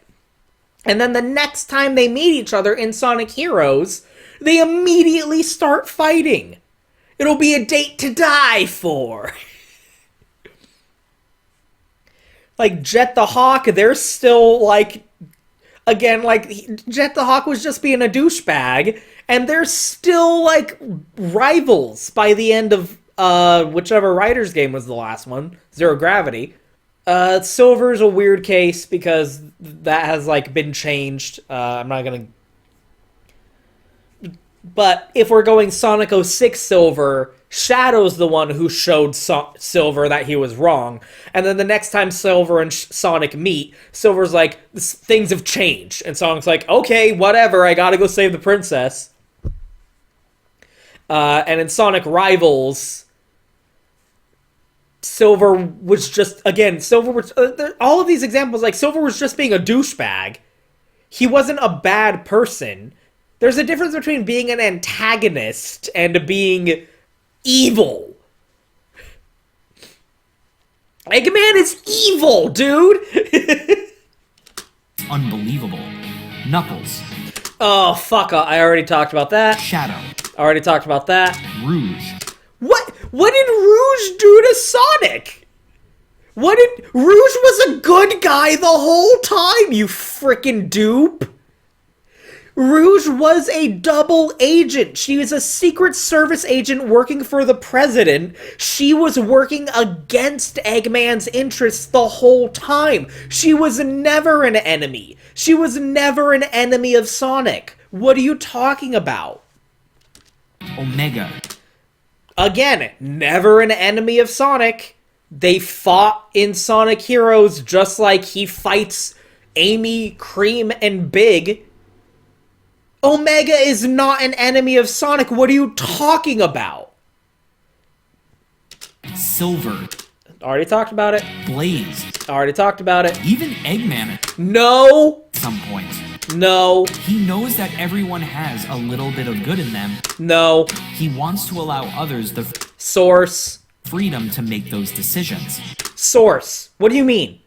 And then the next time they meet each other in Sonic Heroes, they immediately start fighting. It'll be a date to die for. Like, Jet the Hawk, they're still, like... Again, like, Jet the Hawk was just being a douchebag, and they're still, like, rivals by the end of, whichever Riders game was the last one, Zero Gravity. Silver's a weird case, because that has, like, been changed. I'm not gonna... But if we're going Sonic 06 Silver, Shadow's the one who showed Silver that he was wrong. And then the next time Silver and Sonic meet, Silver's like, things have changed. And Sonic's like, okay, whatever, I gotta go save the princess. And in Sonic Rivals, Silver was just, again, Silver was, all of these examples, like, Silver was just being a douchebag. He wasn't a bad person. There's a difference between being an antagonist and being evil. Eggman is evil, dude! Unbelievable. Knuckles. Oh, fuck, I already talked about that. Shadow. Already talked about that. Rouge. What did Rouge do to Sonic? Rouge was a good guy the whole time, you frickin' dupe! Rouge was a double agent. She was a Secret Service agent working for the president. She was working against Eggman's interests the whole time. She was never an enemy. She was never an enemy of Sonic. What are you talking about? Omega. Again, never an enemy of Sonic. They fought in Sonic Heroes just like he fights Amy, Cream, and Big. Omega is not an enemy of Sonic. What are you talking about? Silver. Already talked about it. Blaze. Already talked about it. Even Eggman No. at some point. No. He knows that everyone has a little bit of good in them. No. He wants to allow others the Source. freedom to make those decisions. Source. What do you mean?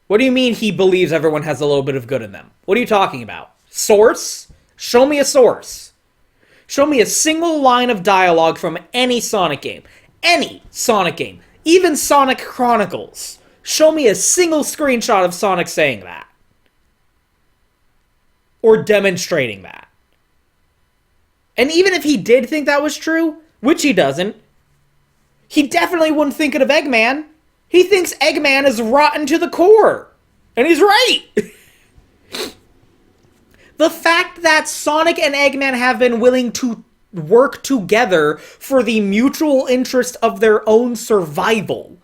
What do you mean he believes everyone has a little bit of good in them? What are you talking about? Source? Show me a source. Show me a single line of dialogue from any Sonic game. Any Sonic game. Even Sonic Chronicles. Show me a single screenshot of Sonic saying that. Or demonstrating that. And even if he did think that was true, which he doesn't, he definitely wouldn't think it of Eggman. He thinks Eggman is rotten to the core. And he's right. The fact that Sonic and Eggman have been willing to work together for the mutual interest of their own survival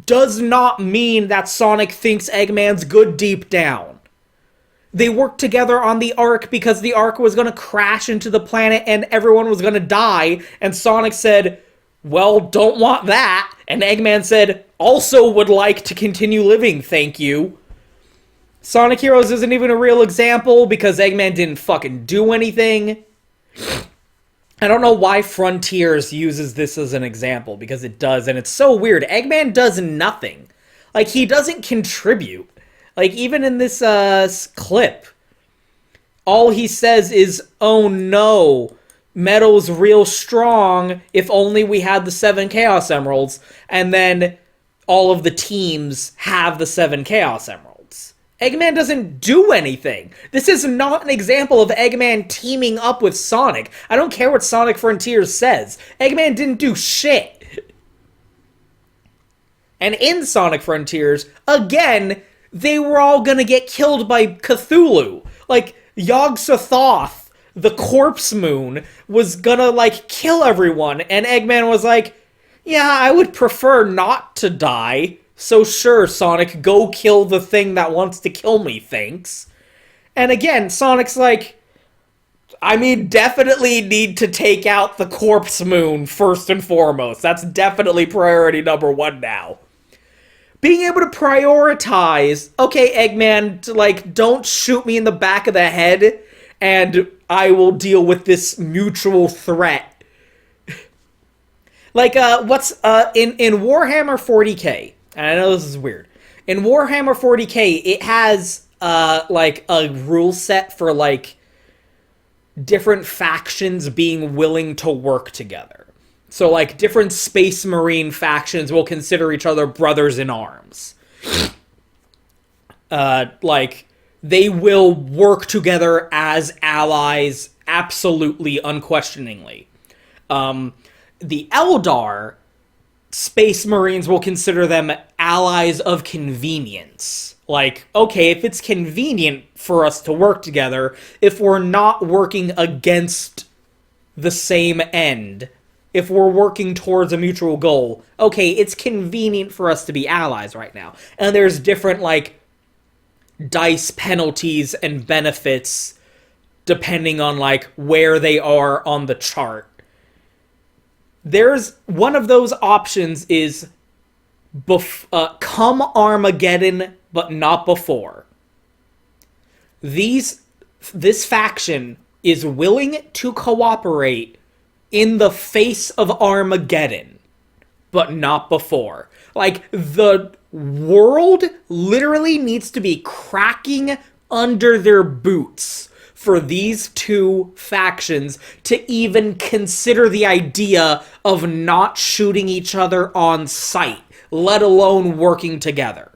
does not mean that Sonic thinks Eggman's good deep down. they worked together on the Ark because the Ark was going to crash into the planet and everyone was going to die. And Sonic said, well, don't want that. And Eggman said, also would like to continue living, thank you. Sonic Heroes isn't even a real example because Eggman didn't fucking do anything. I don't know why Frontiers uses this as an example, because it does, and it's so weird. Eggman does nothing. Like, he doesn't contribute. Like, even in this clip, all he says is, oh no, Metal's real strong, if only we had the 7 Chaos Emeralds, and then all of the teams have the 7 Chaos Emeralds. Eggman doesn't do anything. This is not an example of Eggman teaming up with Sonic. I don't care what Sonic Frontiers says. Eggman didn't do shit. And in Sonic Frontiers, again, they were all gonna get killed by Cthulhu. Like, Yog-Sothoth, the corpse moon, was gonna, like, kill everyone. And Eggman was like, yeah, I would prefer not to die. So sure, Sonic, go kill the thing that wants to kill me, thanks. And again, Sonic's like, I mean, definitely need to take out the corpse moon first and foremost. That's definitely priority number 1 now. Being able to prioritize, okay, Eggman, like, don't shoot me in the back of the head, and I will deal with this mutual threat. Like, what's, in Warhammer 40k, and I know this is weird. In Warhammer 40k, it has, like, a rule set for, like, different factions being willing to work together. So, like, different Space Marine factions will consider each other brothers in arms. Like, they will work together as allies, absolutely, unquestioningly. The Eldar, Space Marines will consider them allies of convenience. Like, okay, if it's convenient for us to work together, if we're not working against the same end, if we're working towards a mutual goal, okay, it's convenient for us to be allies right now. And there's different, like, dice penalties and benefits depending on, like, where they are on the chart. There's one of those options is come Armageddon, but not before. This faction is willing to cooperate in the face of Armageddon, but not before. Like, the world literally needs to be cracking under their boots for these two factions to even consider the idea of not shooting each other on sight, let alone working together.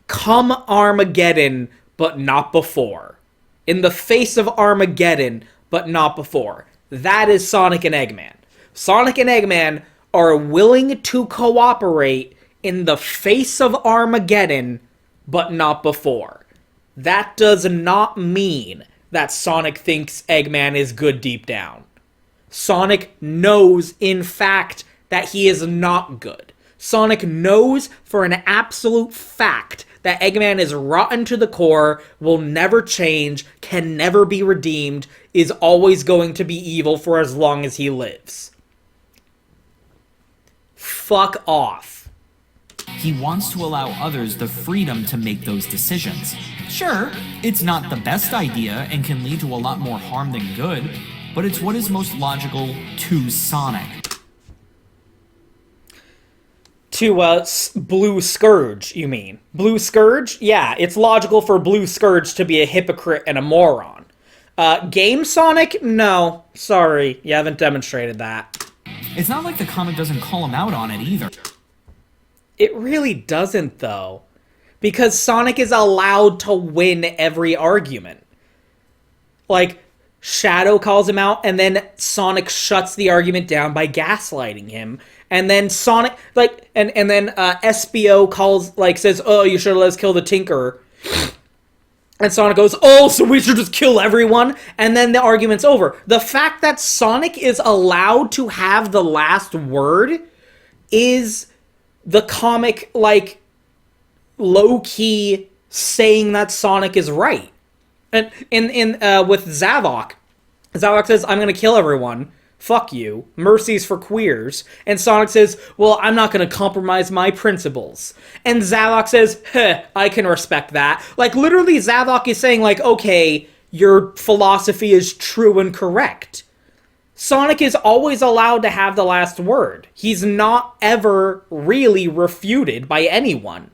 Come Armageddon, but not before. In the face of Armageddon, but not before. That is Sonic and Eggman. Sonic and Eggman are willing to cooperate in the face of Armageddon, but not before. That does not mean that Sonic thinks Eggman is good deep down. Sonic knows, in fact, that he is not good. Sonic knows for an absolute fact that Eggman is rotten to the core, will never change, can never be redeemed, is always going to be evil for as long as he lives. Fuck off. He wants to allow others the freedom to make those decisions. Sure, it's not the best idea and can lead to a lot more harm than good, but it's what is most logical to Sonic. To, Blue Scourge, you mean? Blue Scourge? Yeah, it's logical for Blue Scourge to be a hypocrite and a moron. Game Sonic? No. Sorry, you haven't demonstrated that. It's not like the comic doesn't call him out on it either. It really doesn't, though. Because Sonic is allowed to win every argument. Like, Shadow calls him out, and then Sonic shuts the argument down by gaslighting him. And then Sonic, like, and then SBO calls, like, says, oh, you should let us kill the Tinkerer. And Sonic goes, oh, so we should just kill everyone? And then the argument's over. The fact that Sonic is allowed to have the last word is the comic, like, low-key saying that Sonic is right. And with Zavok, Zavok says, I'm gonna kill everyone. Fuck you. Mercy's for queers. And Sonic says, well, I'm not gonna compromise my principles. And Zavok says, I can respect that. Like, literally, Zavok is saying, like, okay, your philosophy is true and correct. Sonic is always allowed to have the last word. He's not ever really refuted by anyone.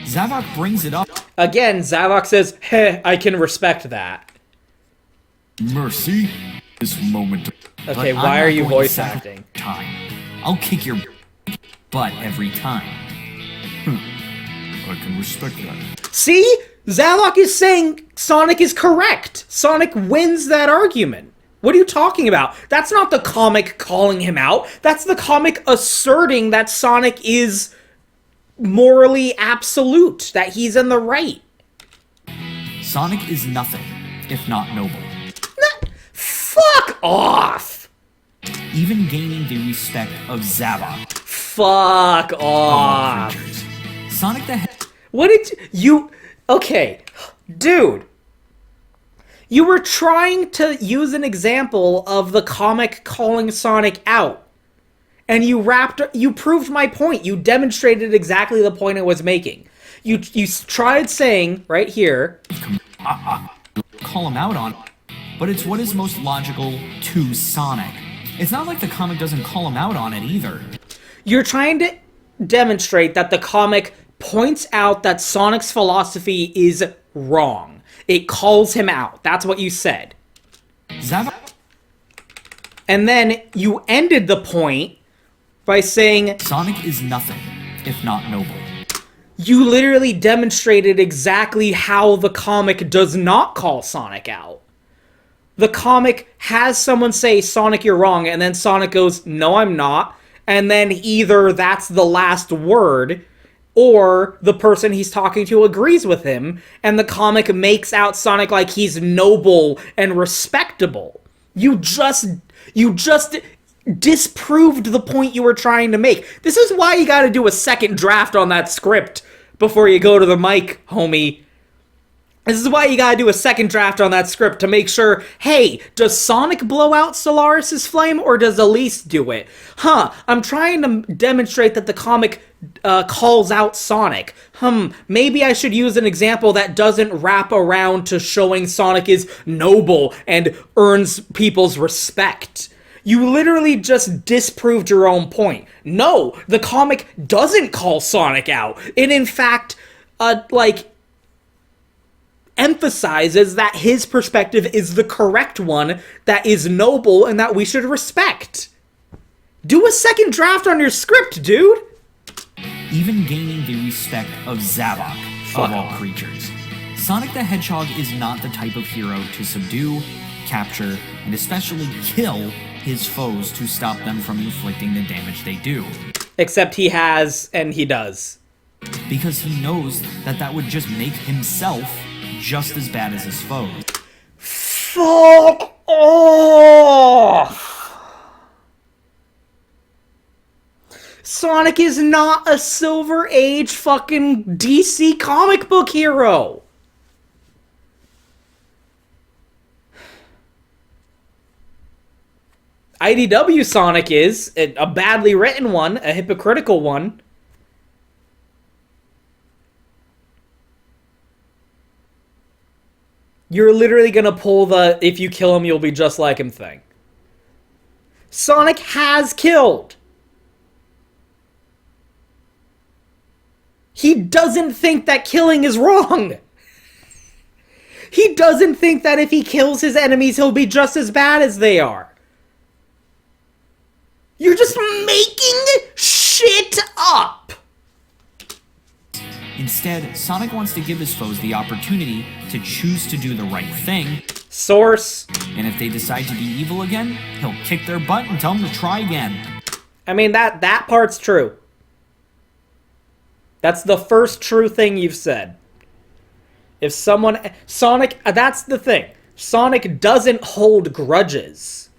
Zavok brings it up. Again, Zavok says, I can respect that. Mercy, this moment. Okay, why are you voice acting? Time. I'll kick your butt every time. I can respect that. See? Zavok is saying Sonic is correct. Sonic wins that argument. What are you talking about? That's not the comic calling him out. That's the comic asserting that Sonic is morally absolute, that he's in the right. Sonic is nothing if not noble. Fuck off! Even gaining the respect of Zavok. Fuck off. Creatures. Sonic the Hedgehog. What did you... Okay, dude. You were trying to use an example of the comic calling Sonic out. And you proved my point. You demonstrated exactly the point I was making. You tried saying, right here... Call him out on, but it's what is most logical to Sonic. It's not like the comic doesn't call him out on it either. You're trying to demonstrate that the comic points out that Sonic's philosophy is wrong. It calls him out. That's what you said. Zavok. And then you ended the point by saying... Sonic is nothing if not noble. You literally demonstrated exactly how the comic does not call Sonic out. The comic has someone say, Sonic, you're wrong, and then Sonic goes, no, I'm not. And then either that's the last word, or the person he's talking to agrees with him, and the comic makes out Sonic like he's noble and respectable. You just disproved the point you were trying to make. This is why you gotta do a second draft on that script before you go to the mic, homie. This is why you gotta do a second draft on that script to make sure, hey, does Sonic blow out Solaris' flame or does Elise do it? I'm trying to demonstrate that the comic calls out Sonic. Maybe I should use an example that doesn't wrap around to showing Sonic is noble and earns people's respect. You literally just disproved your own point. No, the comic doesn't call Sonic out. It, in fact, emphasizes that his perspective is the correct one, that is noble, and that we should respect. Do a second draft on your script, dude! Even gaining the respect of Zavok, of all creatures. Sonic the Hedgehog is not the type of hero to subdue, capture, and especially kill his foes to stop them from inflicting the damage they do. Except he has, and he does. Because he knows that that would just make himself just as bad as his foes. Fuck off! Sonic is not a Silver Age fucking DC comic book hero! IDW Sonic is a badly written one, a hypocritical one. You're literally gonna pull the if you kill him, you'll be just like him thing. Sonic has killed. He doesn't think that killing is wrong. He doesn't think that if he kills his enemies, he'll be just as bad as they are. You're just making shit up! Instead, Sonic wants to give his foes the opportunity to choose to do the right thing. Source. And if they decide to be evil again, he'll kick their butt and tell them to try again. I mean, that part's true. That's the first true thing you've said. If someone... Sonic... That's the thing. Sonic doesn't hold grudges.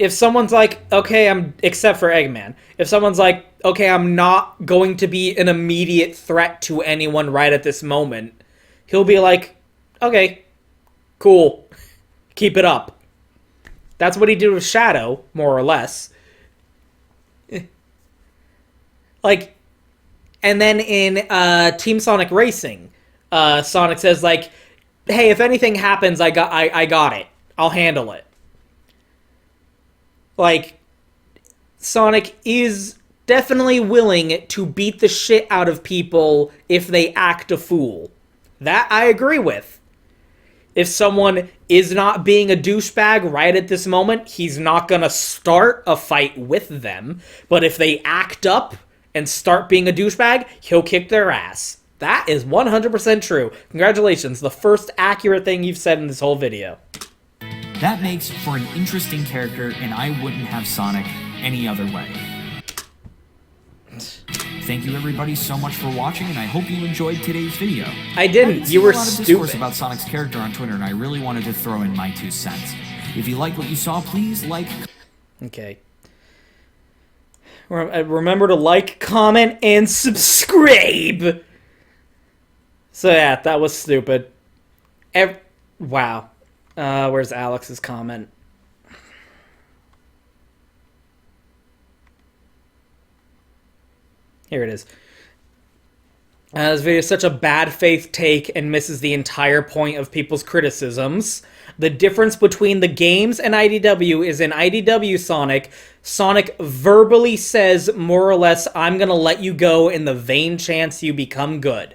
if someone's like, okay, except for Eggman, if someone's like, okay, I'm not going to be an immediate threat to anyone right at this moment, he'll be like, okay, cool, keep it up. That's what he did with Shadow, more or less. Like, and then in Team Sonic Racing, Sonic says, like, hey, if anything happens, I got it. I'll handle it. Like, Sonic is definitely willing to beat the shit out of people if they act a fool. That I agree with. If someone is not being a douchebag right at this moment, he's not gonna start a fight with them. But if they act up and start being a douchebag, he'll kick their ass. That is 100% true. Congratulations, the first accurate thing you've said in this whole video. That makes for an interesting character, and I wouldn't have Sonic any other way. Thank you everybody so much for watching, and I hope you enjoyed today's video. I didn't. You were stupid. A lot of discourse about Sonic's character on Twitter, and I really wanted to throw in my 2 cents. If you liked what you saw, please like... Okay. Remember to like, comment, and subscribe! So yeah, that was stupid. Wow. Where's Alex's comment? Here it is. This video is such a bad faith take and misses the entire point of people's criticisms. The difference between the games and IDW is in IDW Sonic verbally says more or less, I'm gonna let you go in the vain chance you become good.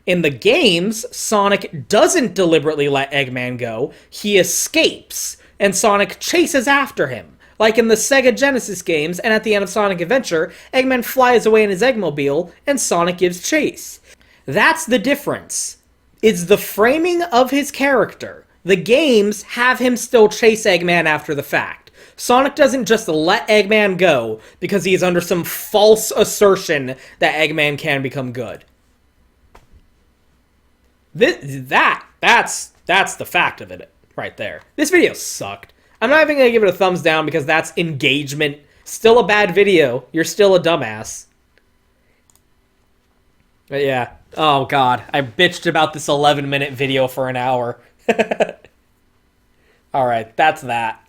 In the games, Sonic doesn't deliberately let Eggman go, he escapes, and Sonic chases after him. Like in the Sega Genesis games, and at the end of Sonic Adventure, Eggman flies away in his Eggmobile, and Sonic gives chase. That's the difference. It's the framing of his character. The games have him still chase Eggman after the fact. Sonic doesn't just let Eggman go because he is under some false assertion that Eggman can become good. That's the fact of it right there. This video sucked. I'm not even going to give it a thumbs down because that's engagement. Still a bad video. You're still a dumbass. But yeah. Oh god. I bitched about this 11-minute video for an hour. Alright, that's that.